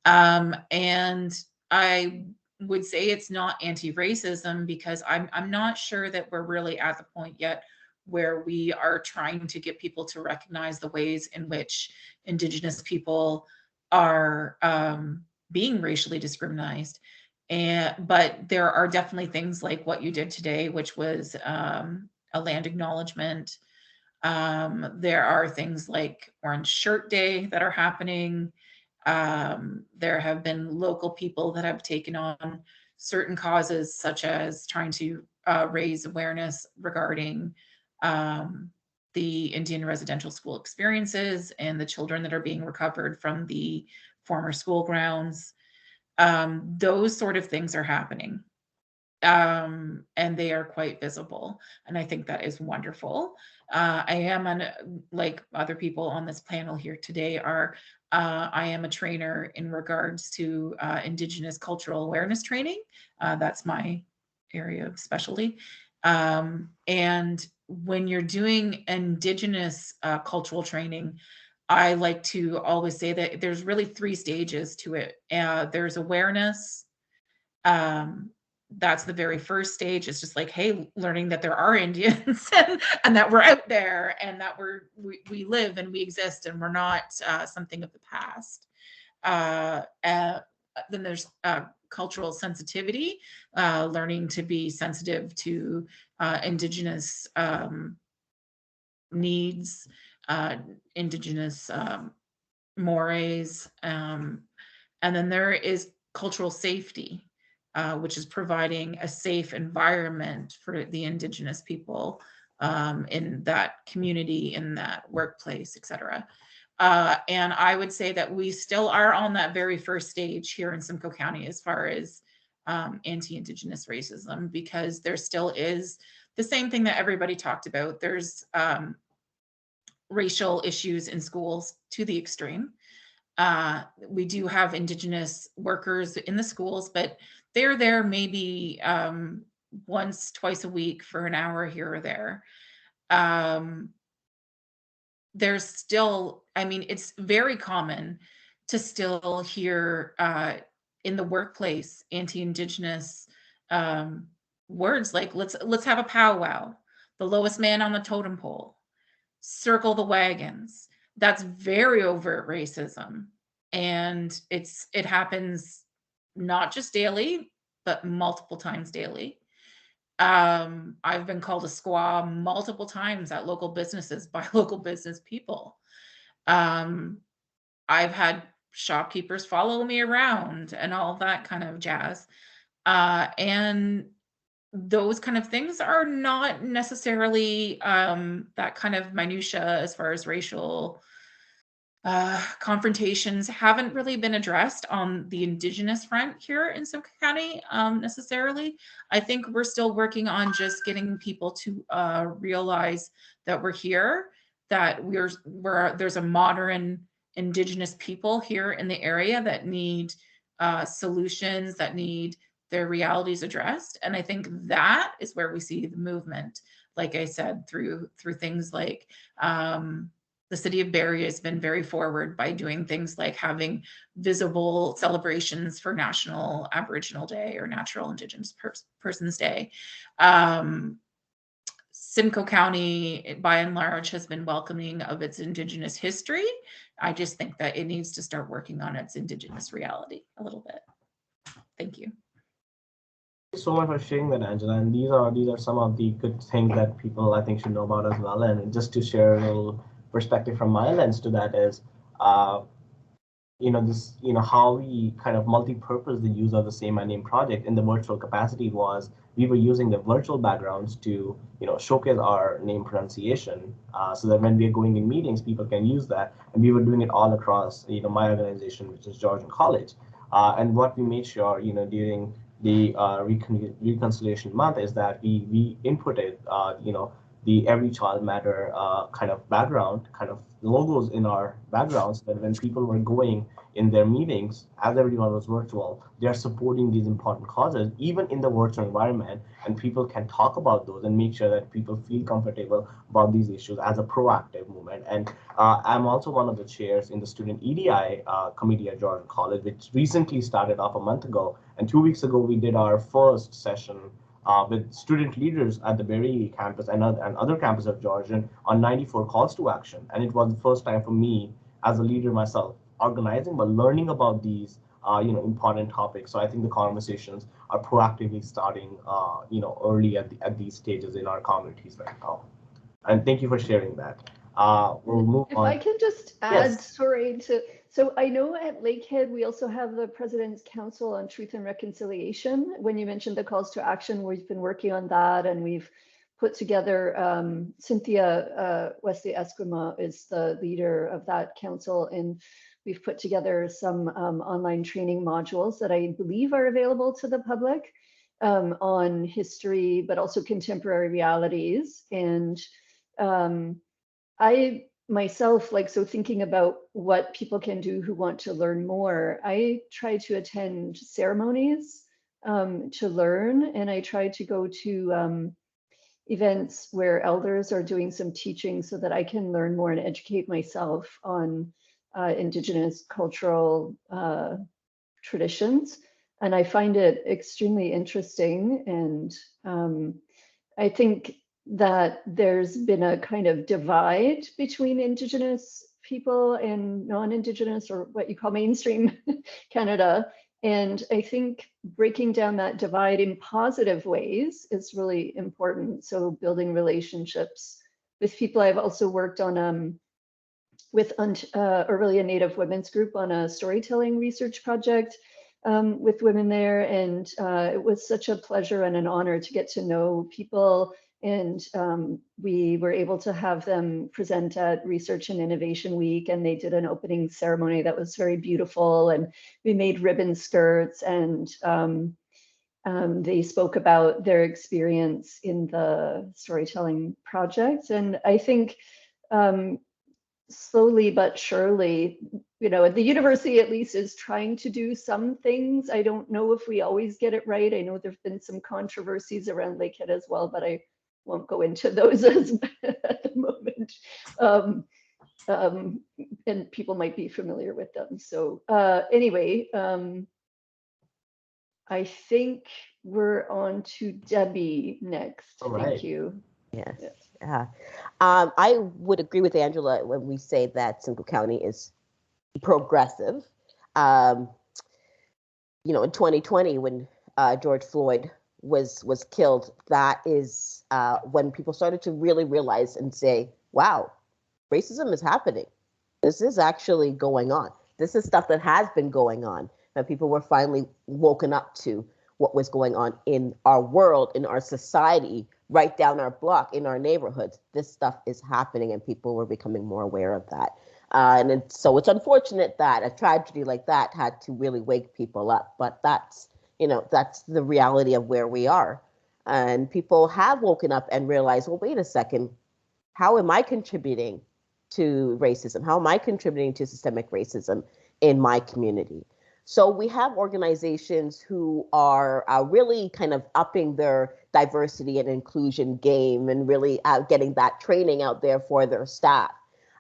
And I would say it's not anti-racism because I'm not sure that we're really at the point yet where we are trying to get people to recognize the ways in which Indigenous people are being racially discriminated. But there are definitely things like what you did today, which was a land acknowledgement. There are things like Orange Shirt Day that are happening. There have been local people that have taken on certain causes, such as trying to raise awareness regarding the Indian residential school experiences and the children that are being recovered from the former school grounds. Those sort of things are happening. And they are quite visible. And I think that is wonderful. I am like other people on this panel here today are, I am a trainer in regards to Indigenous cultural awareness training. That's my area of specialty. And when you're doing Indigenous cultural training, I like to always say that there's really 3 stages to it. There's awareness. That's the very first stage. It's just like, hey, learning that there are Indians and that we're out there and that we live and we exist and we're not something of the past. Then there's cultural sensitivity, learning to be sensitive to Indigenous needs, Indigenous mores. And then there is cultural safety, which is providing a safe environment for the Indigenous people in that community, in that workplace, etc. And I would say that we still are on that very first stage here in Simcoe County as far as anti-Indigenous racism, because there still is the same thing that everybody talked about. There's racial issues in schools to the extreme. We do have Indigenous workers in the schools, but they're there maybe once, twice a week for an hour here or there. There's still, I mean, it's very common to still hear in the workplace anti-Indigenous words like let's have a powwow, the lowest man on the totem pole, circle the wagons. That's very overt racism, and it happens not just daily, but multiple times daily. I've been called a squaw multiple times at local businesses by local business people. I've had shopkeepers follow me around and all that kind of jazz. And those kind of things are not necessarily that kind of minutia as far as racial confrontations haven't really been addressed on the Indigenous front here in Simcoe County necessarily. I think we're still working on just getting people to realize that we're here, that there's a modern Indigenous people here in the area that need solutions, that need their realities addressed. And I think that is where we see the movement, like I said, through things like the city of Barrie has been very forward by doing things like having visible celebrations for National Aboriginal Day or Natural Indigenous Persons Day. Simcoe County, by and large, has been welcoming of its Indigenous history. I just think that it needs to start working on its Indigenous reality a little bit. Thank you. So much for sharing that, Angela. And these are some of the good things that people I think should know about as well. And just to share a little perspective from my lens to that is, uh, how we kind of multi-purpose the use of the Say My Name project in the virtual capacity was we were using the virtual backgrounds to, showcase our name pronunciation, so that when we are going in meetings, people can use that. And we were doing it all across, my organization, which is Georgian College. And what we made sure, during the reconciliation month is that we inputted, the Every Child Matter kind of background, kind of logos in our backgrounds, that when people were going in their meetings, as everyone was virtual, they're supporting these important causes, even in the virtual environment, and people can talk about those and make sure that people feel comfortable about these issues as a proactive movement. And I'm also one of the chairs in the Student EDI committee at Georgian College, which recently started off a month ago. And 2 weeks ago, we did our first session with student leaders at the Berry campus and other campuses of Georgian on 94 calls to action. And it was the first time for me as a leader myself, organizing but learning about these important topics. So I think the conversations are proactively starting early at these stages in our communities right now. And thank you for sharing that. We'll move If on. I can just add, Yes. sorry, so I know at Lakehead, we also have the President's Council on Truth and Reconciliation. When you mentioned the calls to action, we've been working on that, and we've put together, Cynthia Wesley Esquima is the leader of that council, and we've put together some online training modules that I believe are available to the public on history, but also contemporary realities. And I myself, so thinking about what people can do who want to learn more, I try to attend ceremonies to learn, and I try to go to events where elders are doing some teaching so that I can learn more and educate myself on Indigenous cultural traditions. And I find it extremely interesting. And I think that there's been a kind of divide between Indigenous people and non-Indigenous, or what you call mainstream Canada. And I think breaking down that divide in positive ways is really important. So building relationships with people. I've also worked on with Aurelia Native Women's Group on a storytelling research project with women there. And it was such a pleasure and an honor to get to know people. And we were able to have them present at Research and Innovation Week, and they did an opening ceremony that was very beautiful. And we made ribbon skirts, and they spoke about their experience in the storytelling project. And I think slowly but surely, the university at least is trying to do some things. I don't know if we always get it right. I know there've been some controversies around Lakehead as well, but I won't go into those at the moment. And people might be familiar with them. So anyway, I think we're on to Debbie next. All right. Thank you. Yes. Yeah. I would agree with Angela when we say that Simcoe County is progressive. In 2020, when George Floyd was killed, that is when people started to really realize and say, wow, racism is happening. This is actually going on. This is stuff that has been going on. And people were finally woken up to what was going on in our world, in our society, right down our block, in our neighborhoods. This stuff is happening, and people were becoming more aware of that. So it's unfortunate that a tragedy like that had to really wake people up, but that's the reality of where we are. And people have woken up and realized, well, wait a second, how am I contributing to racism? How am I contributing to systemic racism in my community? So we have organizations who are really kind of upping their diversity and inclusion game and really getting that training out there for their staff.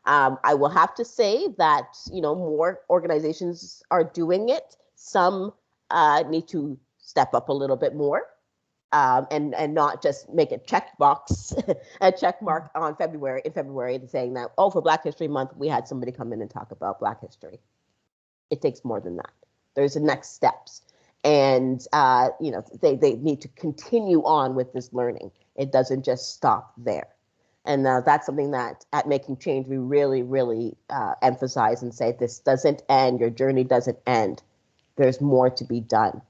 I will have to say that, more organizations are doing it. Some need to step up a little bit more and not just make a check mark on February and saying that, oh, for Black History Month, we had somebody come in and talk about Black history. It takes more than that. There's the next steps. And they need to continue on with this learning. It doesn't just stop there. And that's something that at Making Change we really emphasize and say, this doesn't end, your journey doesn't end. There's more to be done.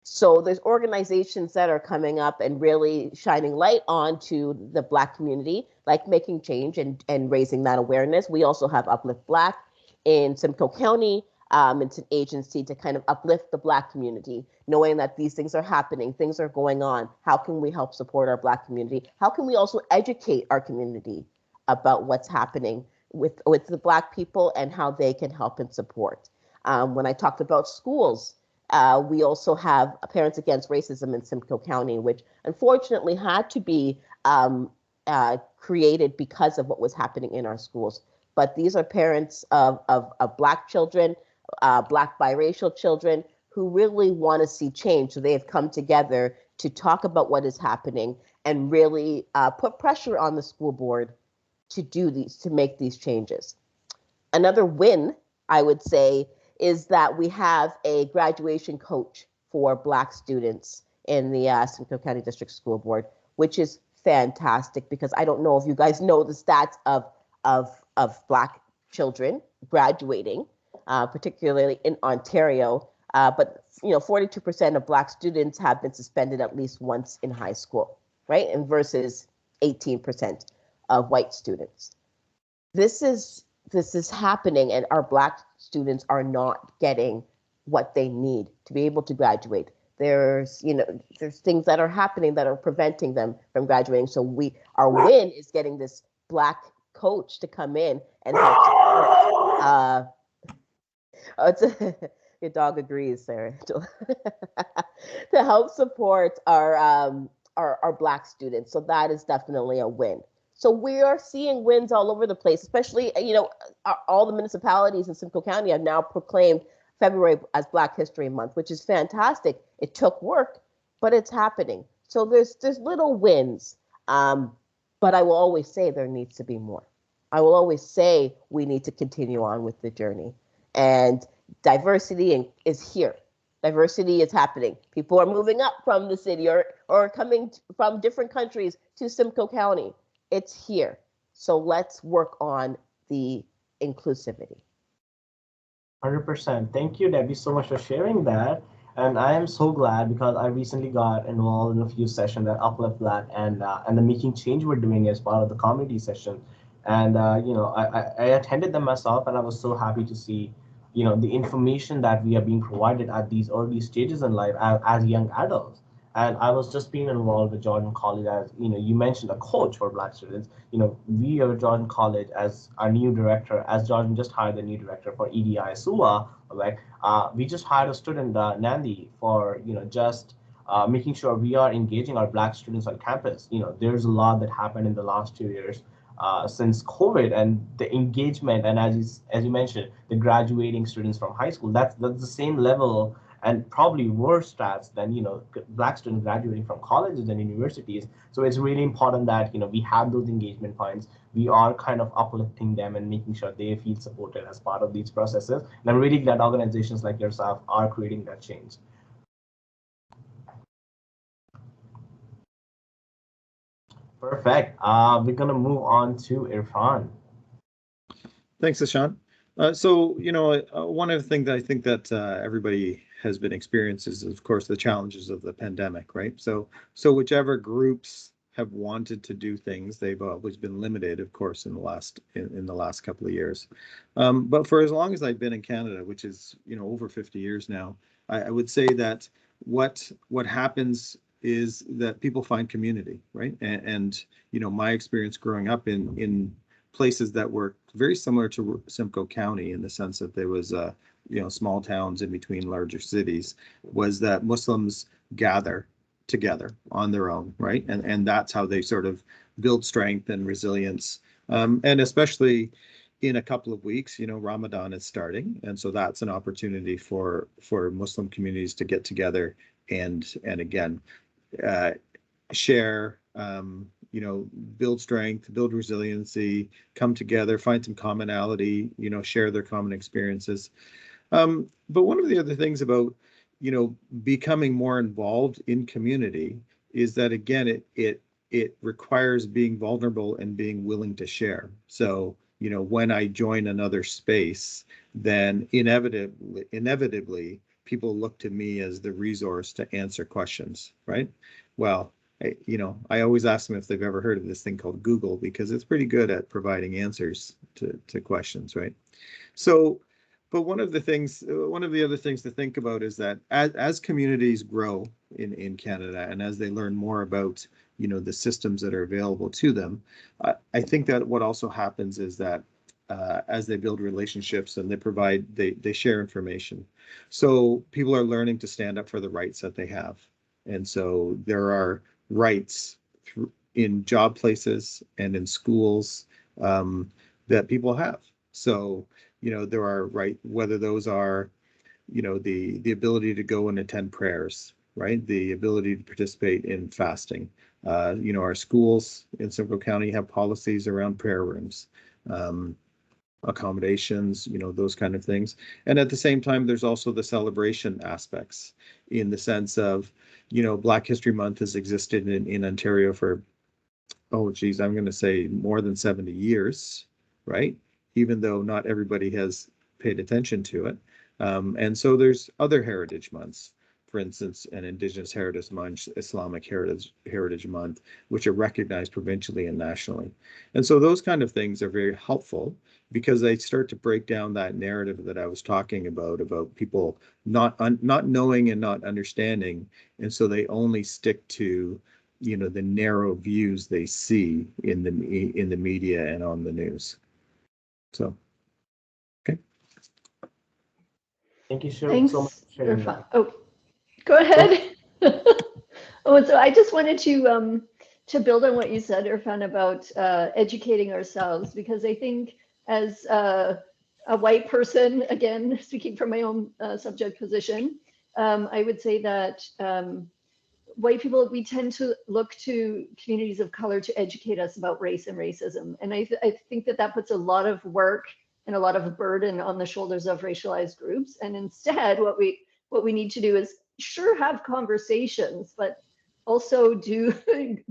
So there's organizations that are coming up and really shining light onto the Black community, like Making Change and raising that awareness. We also have Uplift Black in Simcoe County. It's an agency to kind of uplift the Black community, knowing that these things are happening, things are going on. How can we help support our Black community? How can we also educate our community about what's happening with the Black people and how they can help and support? When I talked about schools, we also have Parents Against Racism in Simcoe County, which unfortunately had to be created because of what was happening in our schools. But these are parents of Black children, Black biracial children who really want to see change. So they have come together to talk about what is happening and really put pressure on the school board to make these changes. Another win, I would say, is that we have a graduation coach for Black students in the Simcoe County District School Board, which is fantastic, because I don't know if you guys know the stats of Black children graduating, particularly in Ontario, but 42% of Black students have been suspended at least once in high school, right? And versus 18% of white students. This is happening, and our Black students are not getting what they need to be able to graduate. There's things that are happening that are preventing them from graduating. So our win is getting this Black coach to come in and help support. Your dog agrees, Sarah. To help support our Black students. So that is definitely a win. So we are seeing wins all over the place, especially, all the municipalities in Simcoe County have now proclaimed February as Black History Month, which is fantastic. It took work, but it's happening. So there's little wins, but I will always say there needs to be more. I will always say we need to continue on with the journey. And diversity is here. Diversity is happening. People are moving up from the city or coming from different countries to Simcoe County. It's here. So let's work on the inclusivity. 100%. Thank you, Debbie, so much for sharing that. And I am so glad, because I recently got involved in a few sessions that Uplift Black and the Making Change we're doing as part of the community session. And I attended them myself, and I was so happy to see the information that we are being provided at these early stages in life as young adults. And I was just being involved with Georgian College, as you mentioned, a coach for Black students. We are at Georgian College as our new director, as Georgian just hired the new director for EDI SUA. Like we just hired a student, Nandi, for just making sure we are engaging our Black students on campus. There's a lot that happened in the last 2 years since COVID, and the engagement, and as you mentioned, the graduating students from high school. That's the same level, and probably worse stats than Black students graduating from colleges and universities. So it's really important that we have those engagement points. We are kind of uplifting them and making sure they feel supported as part of these processes. And I'm really glad organizations like yourself are creating that change. Perfect. We're gonna move on to Irfan. Thanks, Ashan. One of the things that I think that everybody has been experiencing is, of course, the challenges of the pandemic, right? So whichever groups have wanted to do things, they've always been limited, of course, in the last couple of years. But for as long as I've been in Canada, which is over 50 years now, I would say that what happens is that people find community, right? And my experience growing up in places that were very similar to Simcoe County, in the sense that there was small towns in between larger cities, was that Muslims gather together on their own, right? And that's how they sort of build strength and resilience. And especially in a couple of weeks, Ramadan is starting, and so that's an opportunity for Muslim communities to get together and again share, build strength, build resiliency, come together, find some commonality, share their common experiences. But one of the other things about becoming more involved in community is that, again, it requires being vulnerable and being willing to share. So, when I join another space, then inevitably people look to me as the resource to answer questions, right? Well, I always ask them if they've ever heard of this thing called Google, because it's pretty good at providing answers to questions, right? So, but one of the other things to think about is that as communities grow in Canada, and as they learn more about the systems that are available to them, I think that what also happens is that as they build relationships and they share information. So people are learning to stand up for the rights that they have. And so there are rights in job places and in schools that people have. So, there are whether those are, the ability to go and attend prayers, right? The ability to participate in fasting. Our schools in Simcoe County have policies around prayer rooms, accommodations, those kind of things. And at the same time, there's also the celebration aspects, in the sense of, Black History Month has existed in Ontario for, I'm going to say more than 70 years, right? Even though not everybody has paid attention to it. And so there's other heritage months, for instance, an Indigenous Heritage Month, Islamic Heritage Month, which are recognized provincially and nationally. And so those kind of things are very helpful, because they start to break down that narrative that I was talking about people not knowing and not understanding. And so they only stick to, the narrow views they see in the media and on the news. So, okay. Thank you Thanks, so much for sharing Irfan. that. Oh, go ahead. And so I just wanted to build on what you said, Irfan, about educating ourselves, because I think as a white person, again, speaking from my own subject position, I would say that white people, we tend to look to communities of color to educate us about race and racism. And I think that puts a lot of work and a lot of burden on the shoulders of racialized groups. And instead, what we need to do is have conversations, but also do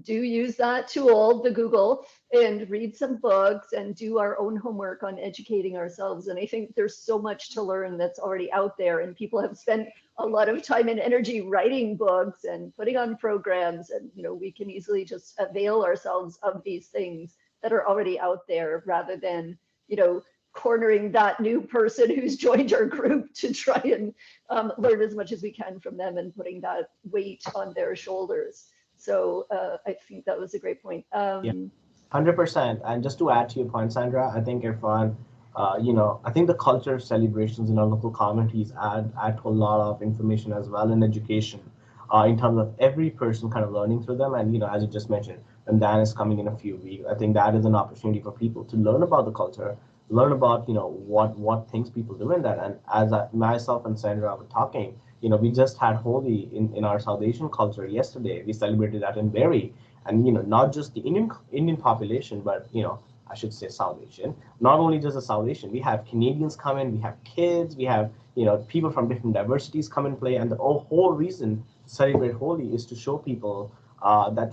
use that tool, the Google, and read some books and do our own homework on educating ourselves. And I think there's so much to learn that's already out there, and people have spent a lot of time and energy writing books and putting on programs, and we can easily just avail ourselves of these things that are already out there, rather than cornering that new person who's joined our group to try and learn as much as we can from them and putting that weight on their shoulders. So I think that was a great point. Yeah, 100%. And just to add to your point, Sandra, I think Irfan, I think the culture celebrations in our local communities add to a lot of information as well in education, in terms of every person kind of learning through them. And as you just mentioned, when Dan is coming in a few weeks, I think that is an opportunity for people to learn about the culture, learn about what things people do in that. And as myself and Sandra were talking, we just had Holi in our South Asian culture yesterday. We celebrated that in Barrie, and not just the Indian population, but I should say South Asian. Not only just the South Asian, we have Canadians come in, we have kids, we have people from different diversities come and play. And the whole reason to celebrate Holi is to show people that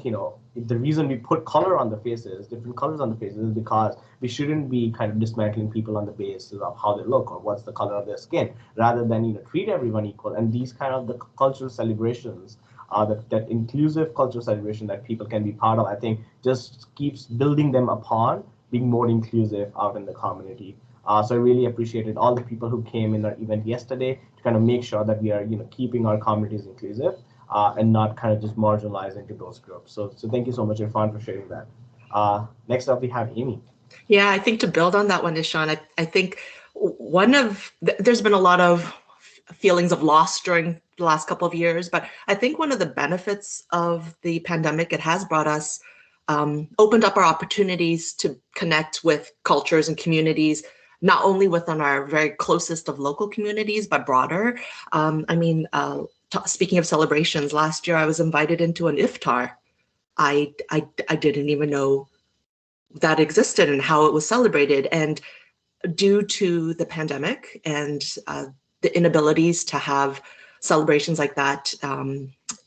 the reason we put color on the faces, different colors on the faces, is because we shouldn't be kind of dismantling people on the basis of how they look or what's the color of their skin, rather than treat everyone equal. And these kind of the cultural celebrations, that inclusive cultural celebration that people can be part of, I think just keeps building them upon being more inclusive out in the community. So I really appreciated all the people who came in our event yesterday to kind of make sure that we are keeping our communities inclusive. And not kind of just marginalizing to those groups. So thank you so much, Irfan, for sharing that. Next up, we have Amy. Yeah, I think to build on that one, Ishan, I think there's been a lot of feelings of loss during the last couple of years, but I think one of the benefits of the pandemic, it has brought us, opened up our opportunities to connect with cultures and communities, not only within our very closest of local communities, but broader. Speaking of celebrations, last year I was invited into an iftar. I didn't even know that existed and how it was celebrated. And due to the pandemic and the inabilities to have celebrations like that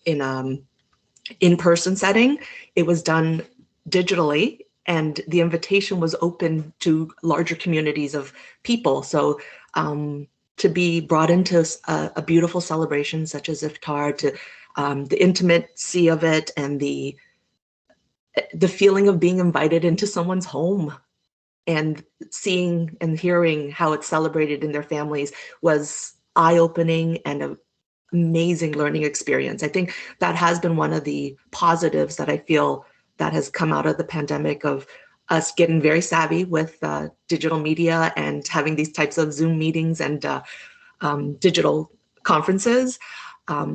in in-person setting. It was done digitally, and the invitation was open to larger communities of people. So to be brought into a beautiful celebration such as Iftar, to the intimacy of it and the feeling of being invited into someone's home and seeing and hearing how it's celebrated in their families was eye-opening and an amazing learning experience. I think that has been one of the positives that I feel that has come out of the pandemic, of us getting very savvy with digital media and having these types of Zoom meetings and digital conferences.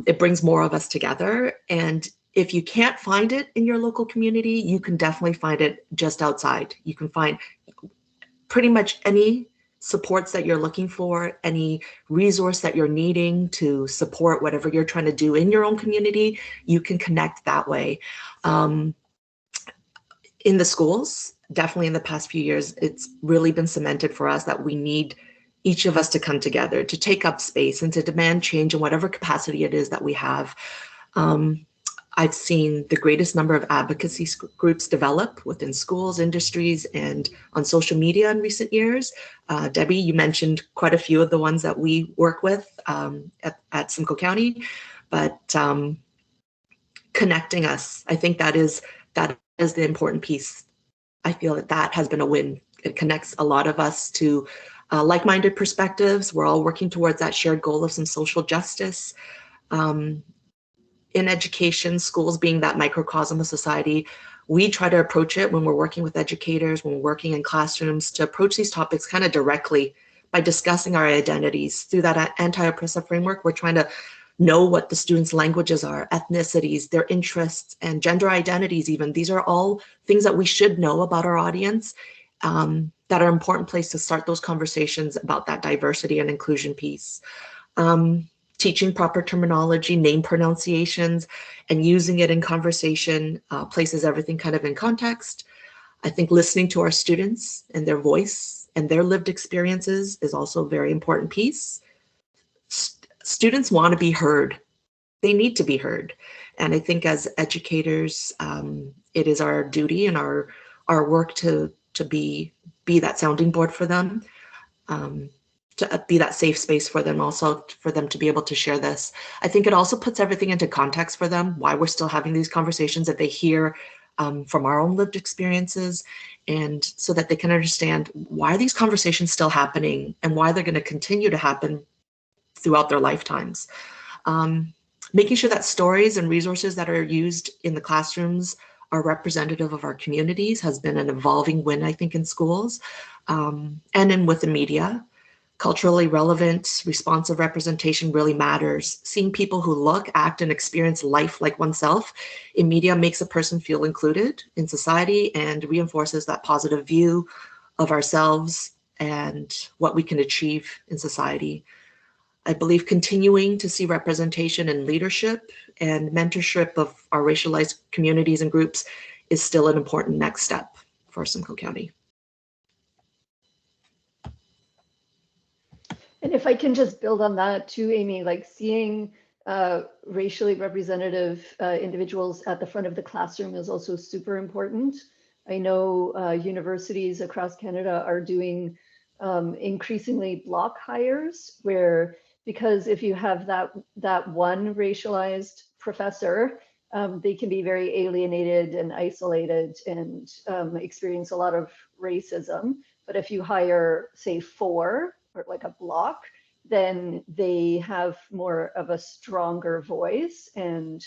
It brings more of us together. And if you can't find it in your local community, you can definitely find it just outside. You can find pretty much any supports that you're looking for, any resource that you're needing to support whatever you're trying to do in your own community, you can connect that way. In the schools, definitely in the past few years, it's really been cemented for us that we need each of us to come together, to take up space and to demand change in whatever capacity it is that we have. I've seen the greatest number of advocacy groups develop within schools, industries, and on social media in recent years. Debbie, you mentioned quite a few of the ones that we work with at Simcoe County, but connecting us, I think that is the important piece. I feel that has been a win. It connects a lot of us to like-minded perspectives. We're all working towards that shared goal of some social justice. In education, schools being that microcosm of society, we try to approach it when we're working with educators, when we're working in classrooms, to approach these topics kind of directly by discussing our identities. Through that anti-oppressive framework, we're trying to know what the students' languages are, ethnicities, their interests, and gender identities even. These are all things that we should know about our audience, that are an important place to start those conversations about that diversity and inclusion piece. Teaching proper terminology, name pronunciations, and using it in conversation places everything kind of in context. I think listening to our students and their voice and their lived experiences is also a very important piece. Students want to be heard. They need to be heard. And I think as educators, it is our duty and our work to be that sounding board for them, to be that safe space for them, also for them to be able to share this. I think it also puts everything into context for them, why we're still having these conversations, that they hear from our own lived experiences, and so that they can understand why are these conversations still happening and why they're going to continue to happen throughout their lifetimes. Making sure that stories and resources that are used in the classrooms are representative of our communities has been an evolving win, I think, in schools and with the media. Culturally relevant, responsive representation really matters. Seeing people who look, act, and experience life like oneself in media makes a person feel included in society and reinforces that positive view of ourselves and what we can achieve in society. I believe continuing to see representation in leadership and mentorship of our racialized communities and groups is still an important next step for Simcoe County. And if I can just build on that too, Amy, like seeing racially representative individuals at the front of the classroom is also super important. I know universities across Canada are doing increasingly block hires, where, because if you have that one racialized professor, they can be very alienated and isolated and experience a lot of racism. But if you hire, say, 4, or like a block, then they have more of a stronger voice, and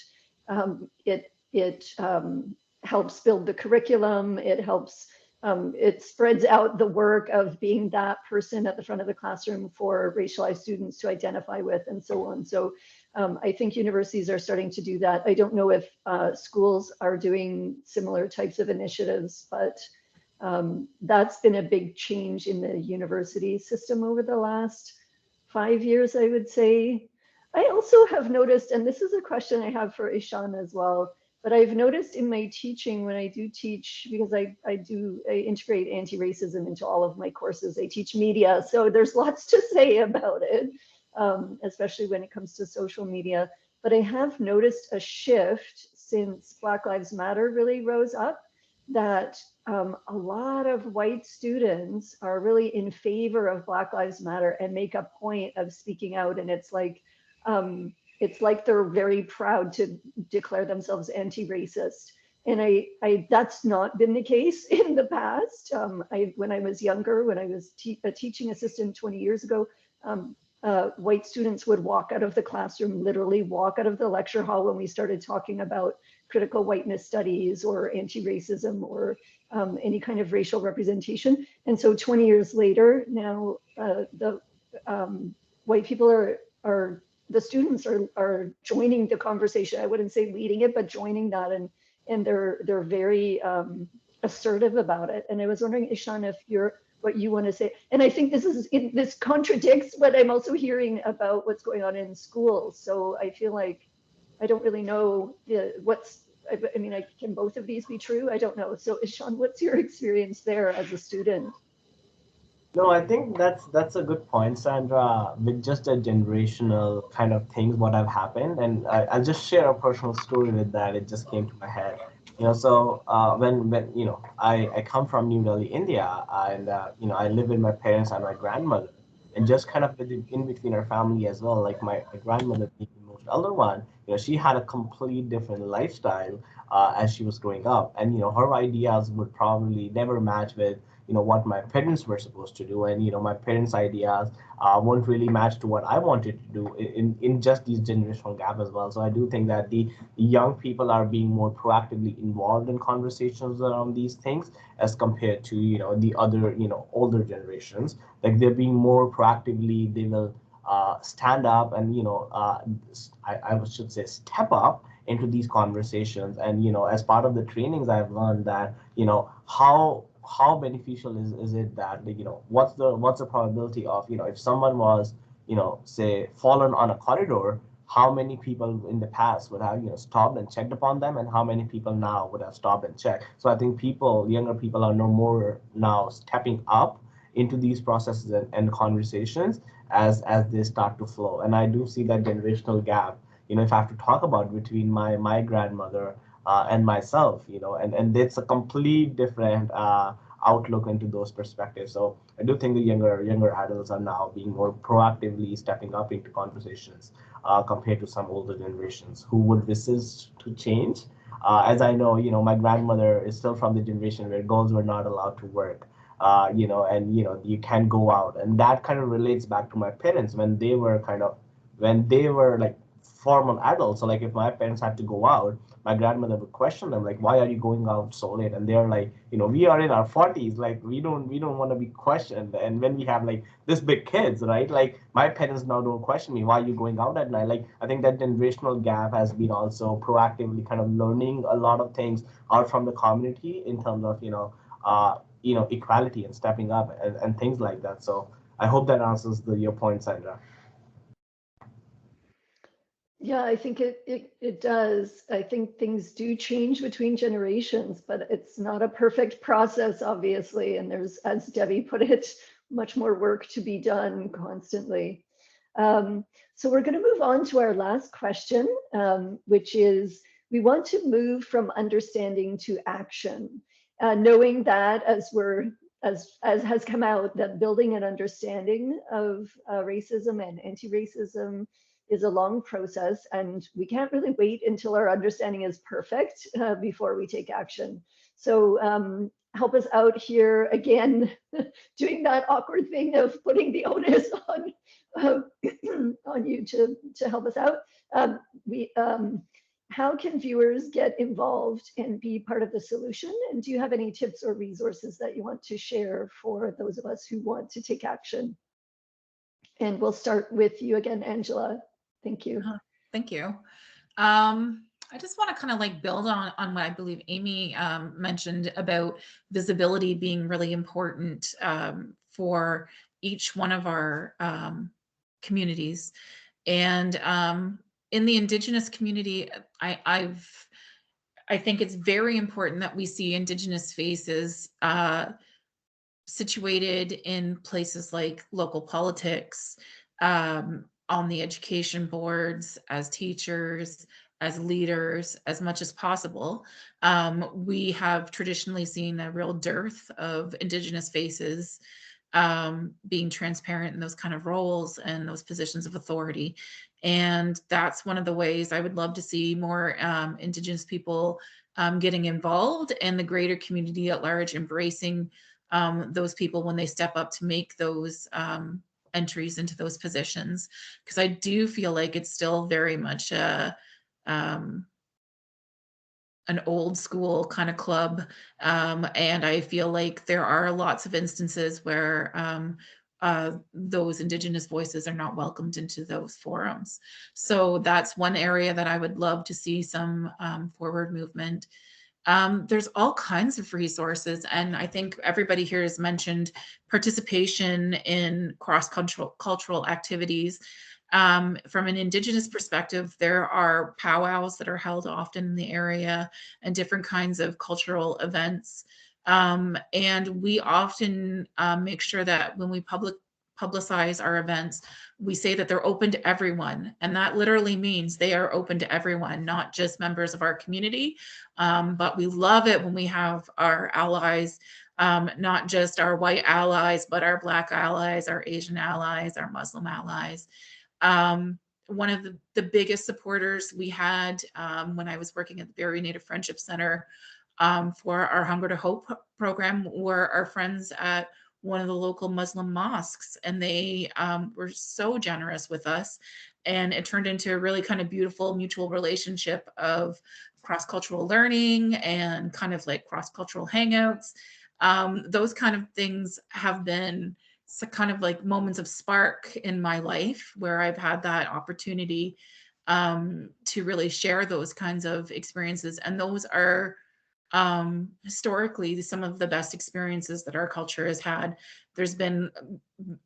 it helps build the curriculum. It helps, it spreads out the work of being that person at the front of the classroom for racialized students to identify with, and so on. So I think universities are starting to do that. I don't know if schools are doing similar types of initiatives, but that's been a big change in the university system over the last 5 years, I would say. I also have noticed, and this is a question I have for Ishan as well, but I've noticed in my teaching, when I do teach, because I integrate anti-racism into all of my courses, I teach media, so there's lots to say about it. especially when it comes to social media. But I have noticed a shift since Black Lives Matter really rose up, that a lot of white students are really in favor of Black Lives Matter and make a point of speaking out. And it's like they're very proud to declare themselves anti-racist. And that's not been the case in the past. When I was younger, when I was a teaching assistant 20 years ago, white students would walk out of the classroom, literally walk out of the lecture hall when we started talking about critical whiteness studies or anti-racism or any kind of racial representation. And so 20 years later, now the white people are the students are joining the conversation. I wouldn't say leading it, but joining that, and they're very assertive about it. And I was wondering, Ishan, if what you want to say. And I think this contradicts what I'm also hearing about what's going on in schools. So I feel like I don't really know can both of these be true? I don't know. So Ishan, what's your experience there as a student? No, I think that's a good point, Sandra, with just a generational kind of things what have happened. And I'll just share a personal story with that. It just came to my head. So when I come from New Delhi, India, and I live with my parents and my grandmother, and just kind of in between our family as well. Like my grandmother, being the most elder one, she had a complete different lifestyle as she was growing up, and her ideas would probably never match with what my parents were supposed to do, and my parents' ideas won't really match to what I wanted to do in just these generational gap as well. So I do think that the young people are being more proactively involved in conversations around these things as compared to the other older generations. Like they're being more proactively, they will stand up and I should say step up into these conversations. And as part of the trainings, I've learned that how beneficial is it that what's the probability of if someone was say fallen on a corridor, how many people in the past would have stopped and checked upon them, and how many people now would have stopped and checked. So I think younger people are no more now stepping up into these processes and conversations as they start to flow. And I do see that generational gap, if I have to talk about between my grandmother and myself, and it's a complete different outlook into those perspectives. So I do think the younger adults are now being more proactively stepping up into conversations compared to some older generations who would resist to change. As I know, my grandmother is still from the generation where girls were not allowed to work, and you can't go out, and that kind of relates back to my parents when they were like formal adults. So like if my parents had to go out, my grandmother would question them, like, why are you going out so late? And they're like, we are in our 40s, like we don't want to be questioned. And when we have like this big kids, right? Like my parents now don't question me, why are you going out at night? Like I think that generational gap has been also proactively kind of learning a lot of things out from the community in terms of equality and stepping up and things like that. So I hope that answers your point, Sandra. Yeah, I think it does. I think things do change between generations, but it's not a perfect process, obviously. And there's, as Debbie put it, much more work to be done constantly. So we're going to move on to our last question, which is, we want to move from understanding to action, knowing that as has come out, that building an understanding of racism and anti-racism is a long process, and we can't really wait until our understanding is perfect before we take action. So help us out here again, doing that awkward thing of putting the onus on you to help us out. How can viewers get involved and be part of the solution? And do you have any tips or resources that you want to share for those of us who want to take action? And we'll start with you again, Angela. Thank you. Thank you. I just want to kind of like build on what I believe Amy mentioned about visibility being really important for each one of our communities. And in the Indigenous community, I think it's very important that we see Indigenous faces situated in places like local politics, on the education boards, as teachers, as leaders, as much as possible. We have traditionally seen a real dearth of Indigenous faces being transparent in those kind of roles and those positions of authority. And that's one of the ways I would love to see more Indigenous people getting involved, and the greater community at large embracing those people when they step up to make those entries into those positions. Because I do feel like it's still very much an old school kind of club. And I feel like there are lots of instances where those Indigenous voices are not welcomed into those forums. So that's one area that I would love to see some forward movement. There's all kinds of resources, and I think everybody here has mentioned participation in cross-cultural activities. From an Indigenous perspective, there are powwows that are held often in the area and different kinds of cultural events. And we often make sure that when we publicize our events, we say that they're open to everyone. And that literally means they are open to everyone, not just members of our community. But we love it when we have our allies, not just our white allies, but our Black allies, our Asian allies, our Muslim allies. One of the biggest supporters we had when I was working at the Barrie Native Friendship Center for our Hunger to Hope program were our friends at one of the local Muslim mosques, and they were so generous with us, and it turned into a really kind of beautiful mutual relationship of cross-cultural learning and kind of like cross-cultural hangouts. Those kind of things have been kind of like moments of spark in my life where I've had that opportunity to really share those kinds of experiences. And those are historically some of the best experiences that our culture has had. There's been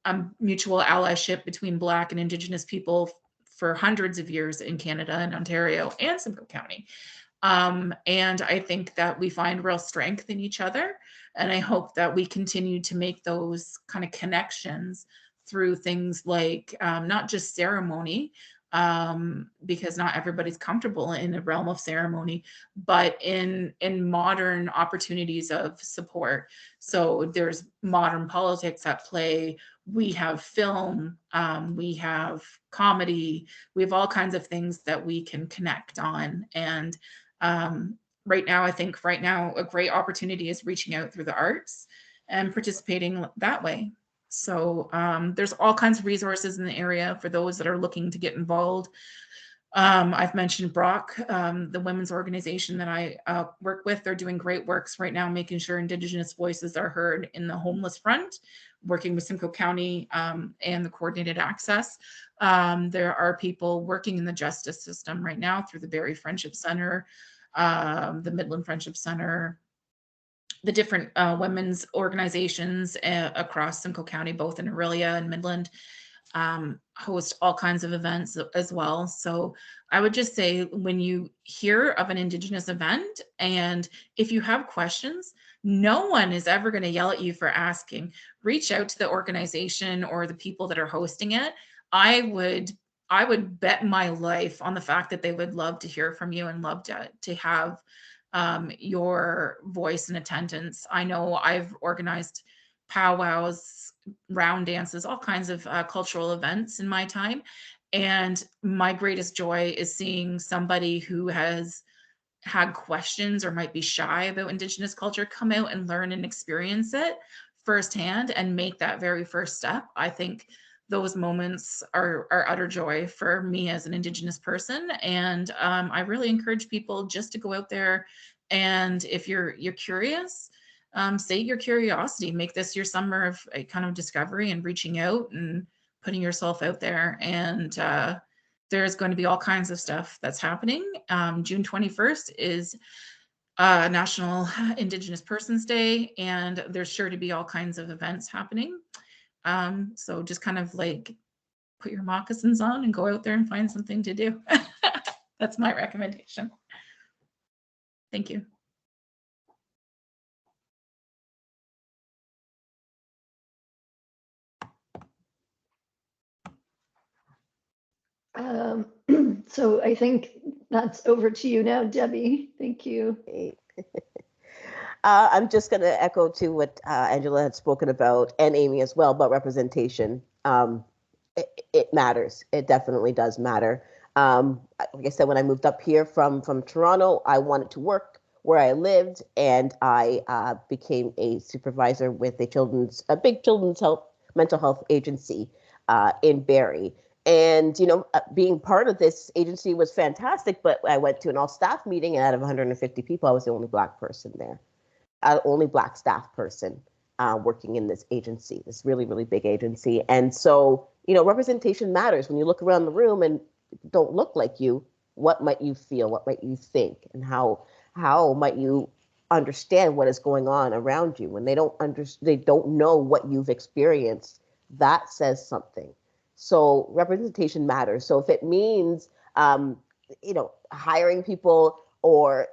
a mutual allyship between Black and Indigenous people for hundreds of years in Canada and Ontario and Simcoe County. And I think that we find real strength in each other. And I hope that we continue to make those kind of connections through things like not just ceremony, because not everybody's comfortable in the realm of ceremony, but in modern opportunities of support. So there's modern politics at play. We have film, we have comedy, we have all kinds of things that we can connect on. And right now a great opportunity is reaching out through the arts and participating that way. So there's all kinds of resources in the area for those that are looking to get involved. I've mentioned Brock, the women's organization that I work with. They're doing great works right now, making sure Indigenous voices are heard in the homeless front, working with Simcoe County and the coordinated access. There are people working in the justice system right now through the Barrie Friendship Center, the Midland Friendship Center, the different women's organizations across Simcoe County, both in Orillia and Midland, host all kinds of events as well. So I would just say, when you hear of an Indigenous event, and if you have questions, no one is ever going to yell at you for asking. Reach out to the organization or the people that are hosting it. I would bet my life on the fact that they would love to hear from you and love to have your voice and attendance. I know I've organized powwows, round dances, all kinds of cultural events in my time. And my greatest joy is seeing somebody who has had questions or might be shy about Indigenous culture come out and learn and experience it firsthand and make that very first step. I think those moments are utter joy for me as an Indigenous person. And I really encourage people just to go out there. And if you're curious, sate your curiosity, make this your summer of a kind of discovery and reaching out and putting yourself out there. And there's going to be all kinds of stuff that's happening. June 21st is National Indigenous Persons Day, and there's sure to be all kinds of events happening. So just kind of like put your moccasins on and go out there and find something to do. That's my recommendation. Thank you. So I think that's over to you now, Debbie. Thank you. Great. I'm just going to echo to what Angela had spoken about, and Amy as well, about representation. It matters. It definitely does matter. Like I said, when I moved up here from Toronto, I wanted to work where I lived, and I became a supervisor with a big children's mental health agency in Barrie. And, being part of this agency was fantastic, but I went to an all-staff meeting, and out of 150 people, I was the only Black person there, only Black staff person working in this agency, this really, really big agency. And so, representation matters. When you look around the room and don't look like you, what might you feel? What might you think? And how might you understand what is going on around you? When they don't know what you've experienced, that says something. So representation matters. So if it means, hiring people or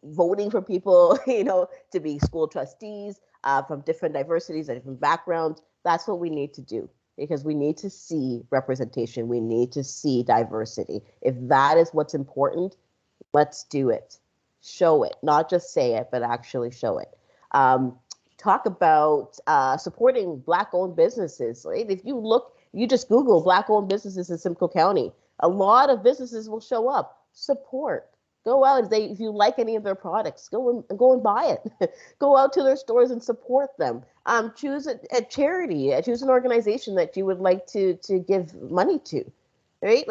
voting for people, to be school trustees from different diversities and different backgrounds, that's what we need to do, because we need to see representation. We need to see diversity. If that is what's important, let's do it. Show it, not just say it, but actually show it. Talk about supporting Black-owned businesses. Right? If you just Google Black-owned businesses in Simcoe County, a lot of businesses will show up. Support. Go out. If you like any of their products, go and buy it. Go out to their stores and support them. Choose a charity. Choose an organization that you would like to give money to. Right?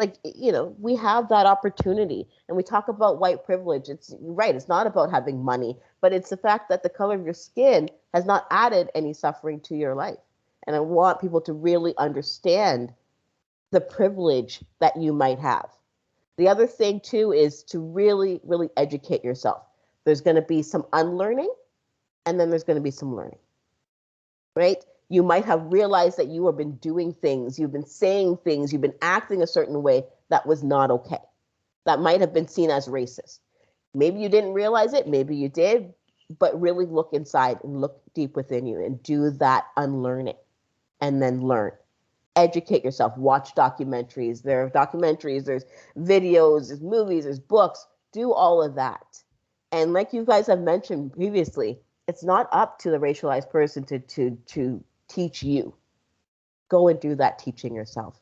We have that opportunity. And we talk about white privilege. It's right. It's not about having money, but it's the fact that the color of your skin has not added any suffering to your life. And I want people to really understand the privilege that you might have. The other thing too is to really, really educate yourself. There's going to be some unlearning, and then there's going to be some learning, right? You might have realized that you have been doing things, you've been saying things, you've been acting a certain way that was not okay. That might have been seen as racist. Maybe you didn't realize it, maybe you did, but really look inside and look deep within you and do that unlearning and then learn. Educate yourself, watch documentaries. There are documentaries, there's videos, there's movies, there's books. Do all of that. And like you guys have mentioned previously, it's not up to the racialized person to teach you. Go and do that teaching yourself.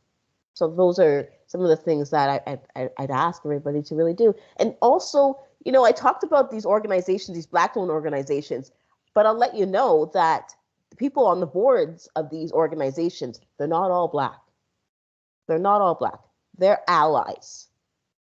So those are some of the things that I'd ask everybody to really do. And also, I talked about these organizations, these Black-owned organizations, but I'll let you know that the people on the boards of these organizations, they're not all Black. They're not all Black. They're allies.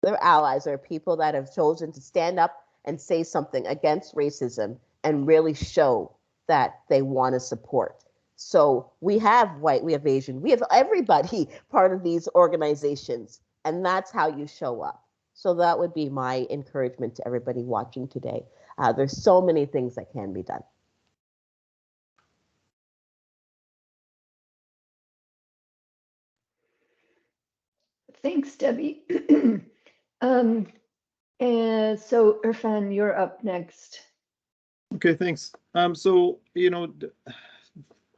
They're allies. They're people that have chosen to stand up and say something against racism and really show that they want to support. So we have white, we have Asian, we have everybody part of these organizations, and that's how you show up. So that would be my encouragement to everybody watching today. There's so many things that can be done. Thanks, Debbie. And so Irfan, you're up next. Okay, thanks. So,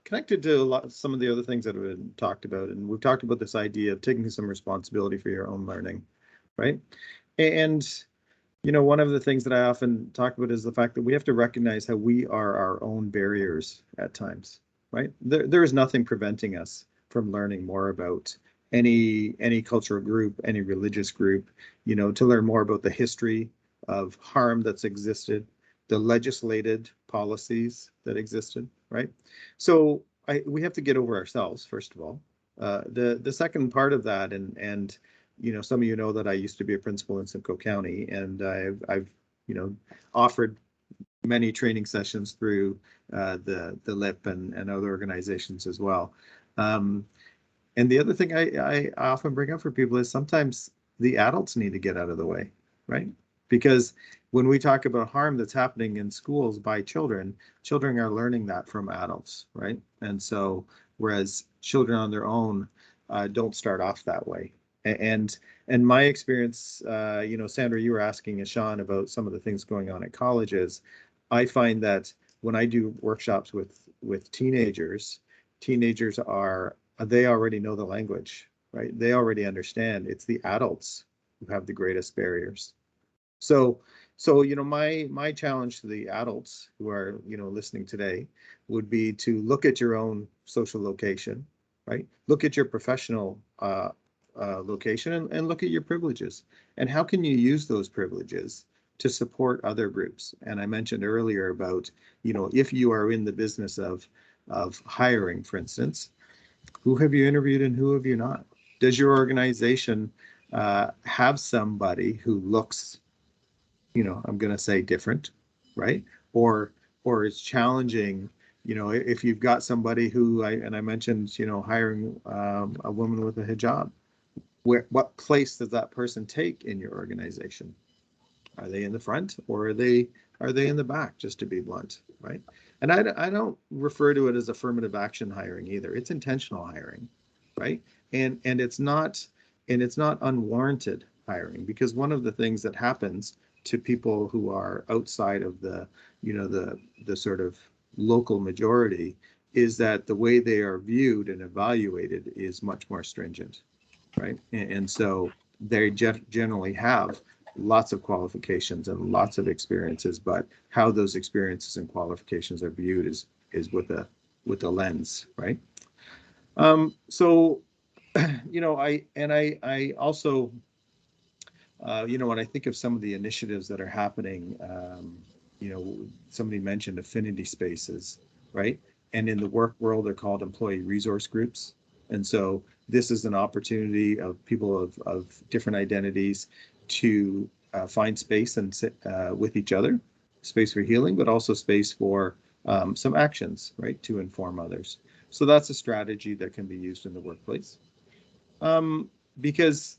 connected to some of the other things that have been talked about, and we've talked about this idea of taking some responsibility for your own learning, right? And, one of the things that I often talk about is the fact that we have to recognize how we are our own barriers at times, right? There is nothing preventing us from learning more about any cultural group, any religious group, to learn more about the history of harm that's existed, the legislated policies that existed, right? So we have to get over ourselves, first of all. The second part of that, and some of you know that I used to be a principal in Simcoe County, and I've offered many training sessions through the LIP and other organizations as well. And the other thing I often bring up for people is sometimes the adults need to get out of the way, right? Because when we talk about harm that's happening in schools by children are learning that from adults, right? And so, whereas children on their own don't start off that way. And my experience, Sandra, you were asking Sean about some of the things going on at colleges. I find that when I do workshops with teenagers they already know the language, right? They already understand. It's the adults who have the greatest barriers. So my challenge to the adults who are, listening today would be to look at your own social location, right? Look at your professional location and look at your privileges. And how can you use those privileges to support other groups? And I mentioned earlier about, if you are in the business of hiring, for instance, who have you interviewed and who have you not? Does your organization have somebody who looks, I'm going to say different, right? Or is challenging, if you've got somebody who, I mentioned, hiring a woman with a hijab, what place does that person take in your organization? Are they in the front or are they in the back, just to be blunt, right? And I don't refer to it as affirmative action hiring either. It's intentional hiring, right? And it's not unwarranted hiring, because one of the things that happens to people who are outside of the sort of local majority is that the way they are viewed and evaluated is much more stringent, right? And so they generally have lots of qualifications and lots of experiences, but how those experiences and qualifications are viewed is with a lens, right? So, I also, when I think of some of the initiatives that are happening, somebody mentioned affinity spaces, right? And in the work world, they're called employee resource groups. And so this is an opportunity of people of different identities to find space and sit with each other, space for healing, but also space for some actions, right, to inform others. So that's a strategy that can be used in the workplace. Because,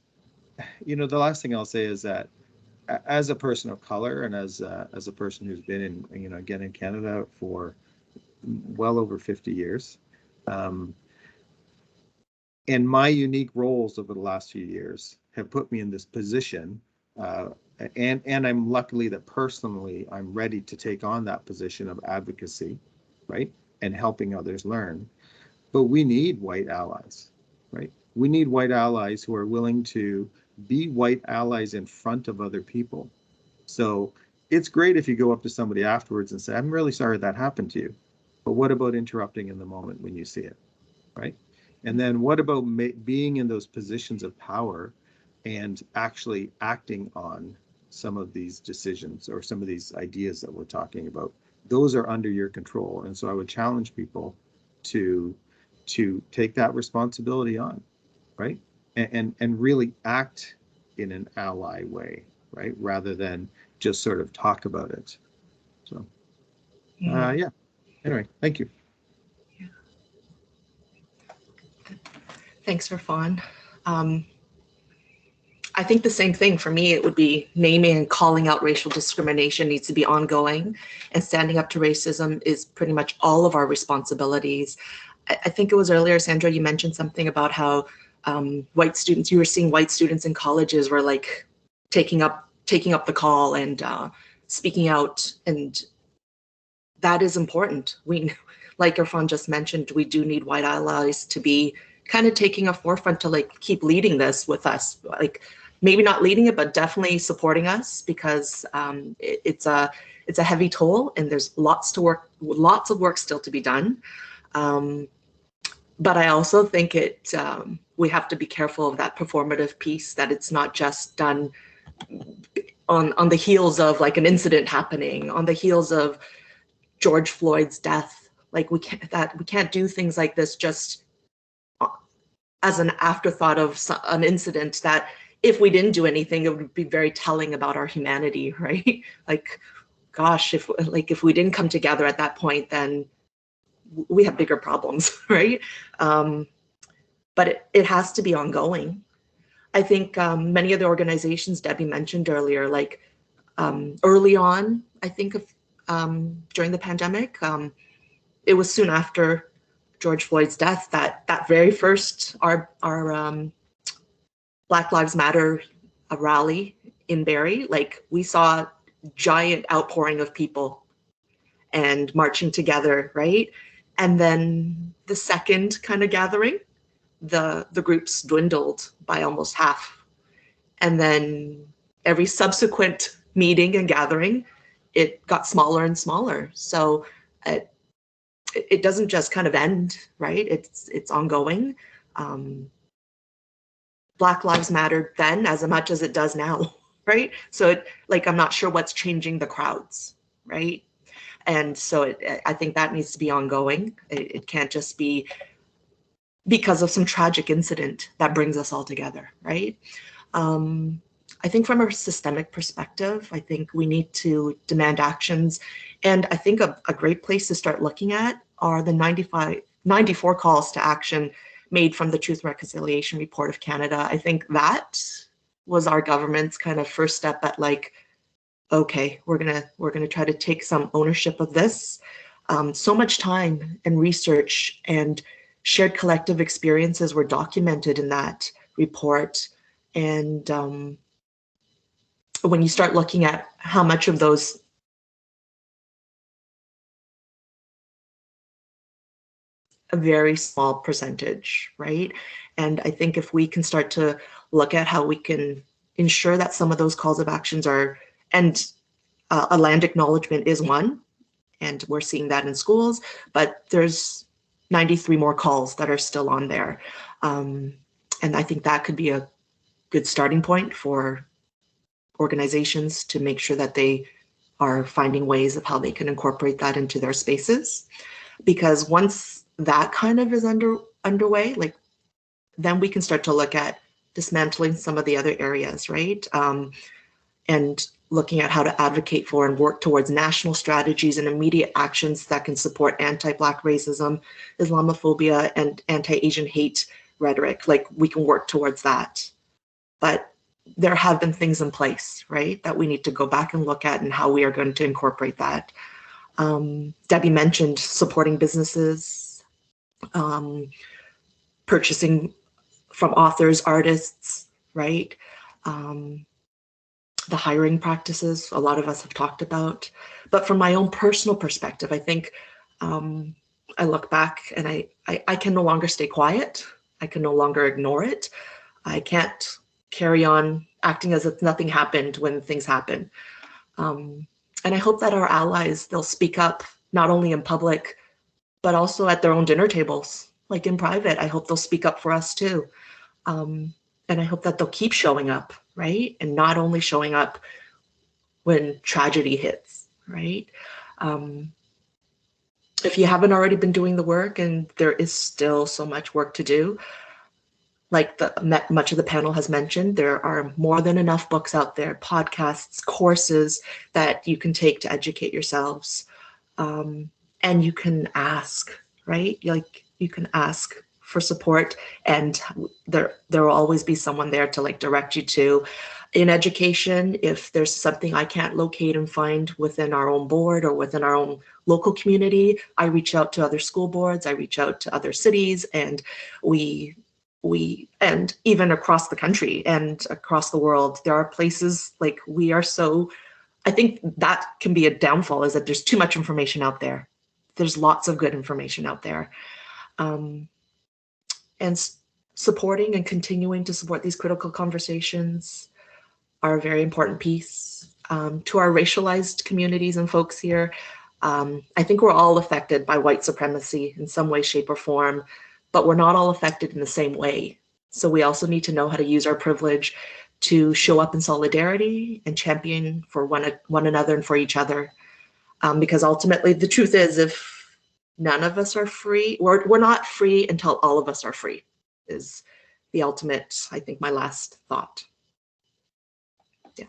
the last thing I'll say is that as a person of color and as a person who's been in, again, in Canada for well over 50 years, and my unique roles over the last few years have put me in this position, and I'm luckily that personally I'm ready to take on that position of advocacy, right, and helping others learn. But we need white allies, right? We need white allies who are willing to be white allies in front of other people. So it's great if you go up to somebody afterwards and say, I'm really sorry that happened to you. But what about interrupting in the moment when you see it, right? And then what about being in those positions of power and actually acting on some of these decisions or some of these ideas that we're talking about? Those are under your control. And so I would challenge people to take that responsibility on, right? And really act in an ally way, right? Rather than just sort of talk about it. So, yeah. Anyway, thank you. Thanks, Irfan. I think the same thing for me, it would be naming and calling out racial discrimination needs to be ongoing, and standing up to racism is pretty much all of our responsibilities. I think it was earlier, Sandra, you mentioned something about how white students, you were seeing white students in colleges were like taking up the call and speaking out, and that is important. We, like Irfan just mentioned, we do need white allies to be kind of taking a forefront to like keep leading this with us, like maybe not leading it, but definitely supporting us, because it's a heavy toll and there's lots of work still to be done. But I also think we have to be careful of that performative piece, that it's not just done on the heels of like an incident happening, on the heels of George Floyd's death. Like we can't do things like this just as an afterthought of an incident that if we didn't do anything, it would be very telling about our humanity, right? Like, gosh, if we didn't come together at that point, then we have bigger problems, right? But it has to be ongoing. I think many of the organizations Debbie mentioned earlier, like early on, I think of during the pandemic, it was soon after George Floyd's death that very first our Black Lives Matter rally in Barrie, like we saw giant outpouring of people and marching together, right? And then the second kind of gathering the groups dwindled by almost half. And then every subsequent meeting and gathering, it got smaller and smaller. So it doesn't just kind of end, right? It's ongoing. Black Lives Mattered then as much as it does now, right? So I'm not sure what's changing the crowds, right? And so I think that needs to be ongoing. It can't just be because of some tragic incident that brings us all together, right? I think from a systemic perspective, I think we need to demand actions. And I think a great place to start looking at are the 94 calls to action made from the Truth and Reconciliation Report of Canada. I think that was our government's kind of first step at okay, we're gonna try to take some ownership of this. So much time and research and shared collective experiences were documented in that report. And when you start looking at how much of those a very small percentage, right? And I think if we can start to look at how we can ensure that some of those calls of actions are, and a land acknowledgement is one, and we're seeing that in schools, but there's 93 more calls that are still on there. And I think that could be a good starting point for organizations to make sure that they are finding ways of how they can incorporate that into their spaces. Because once that kind of is underway, then we can start to look at dismantling some of the other areas, right? And looking at how to advocate for and work towards national strategies and immediate actions that can support anti-Black racism, Islamophobia, and anti-Asian hate rhetoric. We can work towards that. But there have been things in place, right, that we need to go back and look at and how we are going to incorporate that. Debbie mentioned supporting businesses, purchasing from authors, artists, right? The hiring practices, a lot of us have talked about. But from my own personal perspective, I think I look back and I can no longer stay quiet. I can no longer ignore it. I can't carry on acting as if nothing happened when things happen. And I hope that our allies, they'll speak up, not only in public, but also at their own dinner tables, in private. I hope they'll speak up for us too. And I hope that they'll keep showing up, right? And not only showing up when tragedy hits, right? If you haven't already been doing the work, and there is still so much work to do, much of the panel has mentioned, there are more than enough books out there, podcasts, courses that you can take to educate yourselves. And you can ask, right? You can ask for support, and there will always be someone there to direct you to. In education, if there's something I can't locate and find within our own board or within our own local community, I reach out to other school boards, I reach out to other cities, and we and even across the country and across the world, there are places we are so, I think that can be a downfall, is that there's too much information out there. There's lots of good information out there. And supporting and continuing to support these critical conversations are a very important piece. To our racialized communities and folks here, I think we're all affected by white supremacy in some way, shape, or form, but we're not all affected in the same way. So we also need to know how to use our privilege to show up in solidarity and champion for one another and for each other. Because ultimately, the truth is, if none of us are free, we're not free until all of us are free, is the ultimate, I think, my last thought. Yeah.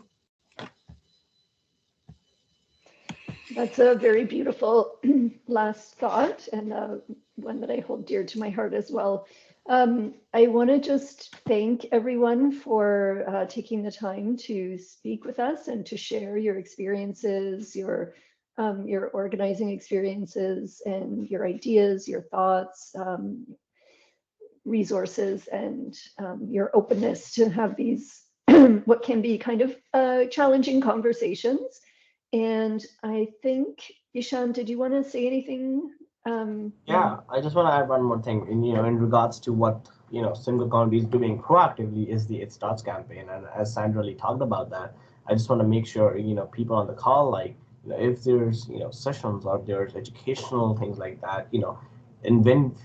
That's a very beautiful last thought, and one that I hold dear to my heart as well. I want to just thank everyone for taking the time to speak with us and to share your experiences, your organizing experiences, and your ideas, your thoughts, resources, and your openness to have these what can be kind of challenging conversations. And I think, Ishan, did you want to say anything? Yeah, I just want to add one more thing in regards to what Simcoe County is doing proactively is the It Starts campaign. And as Sandra Lee talked about that, I just want to make sure, people on the call, like, if there's, sessions or there's educational things like that, and when,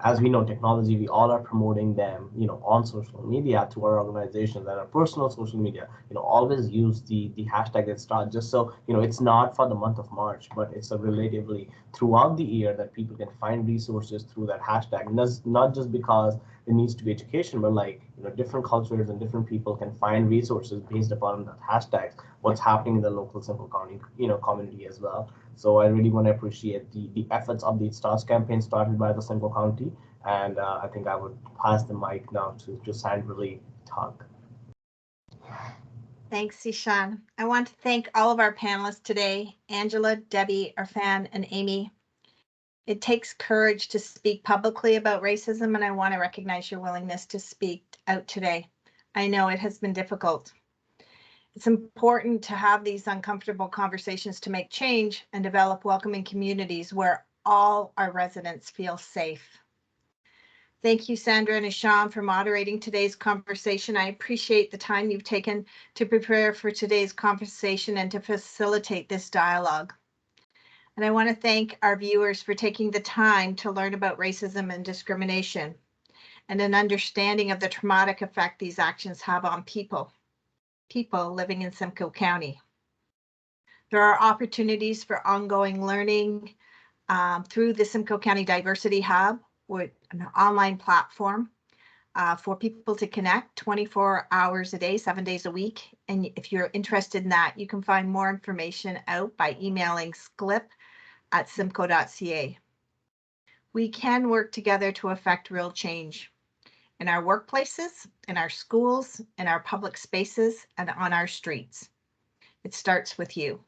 as we know, technology, we all are promoting them, on social media to our organizations and our personal social media, always use the hashtag It Starts, just so, it's not for the month of March, but it's a relatively throughout the year that people can find resources through that hashtag. And that's not just because it needs to be education, but like, different cultures and different people can find resources based upon that hashtags, what's happening in the local Simcoe County, community as well. So I really want to appreciate the efforts of the It Starts campaign started by the Simcoe County. And I think I would pass the mic now to Sandra Lee to talk. Thanks, Ishan. I want to thank all of our panelists today, Angela, Debbie, Irfan, and Amy. It takes courage to speak publicly about racism, and I want to recognize your willingness to speak out today. I know it has been difficult. It's important to have these uncomfortable conversations to make change and develop welcoming communities where all our residents feel safe. Thank you, Sandra and Ishan, for moderating today's conversation. I appreciate the time you've taken to prepare for today's conversation and to facilitate this dialogue. And I want to thank our viewers for taking the time to learn about racism and discrimination and an understanding of the traumatic effect these actions have on people living in Simcoe County. There are opportunities for ongoing learning through the Simcoe County Diversity Hub, with an online platform for people to connect 24 hours a day, 7 days a week. And if you're interested in that, you can find more information out by emailing sklip@simcoe.ca. We can work together to affect real change in our workplaces, in our schools, in our public spaces, and on our streets. It starts with you.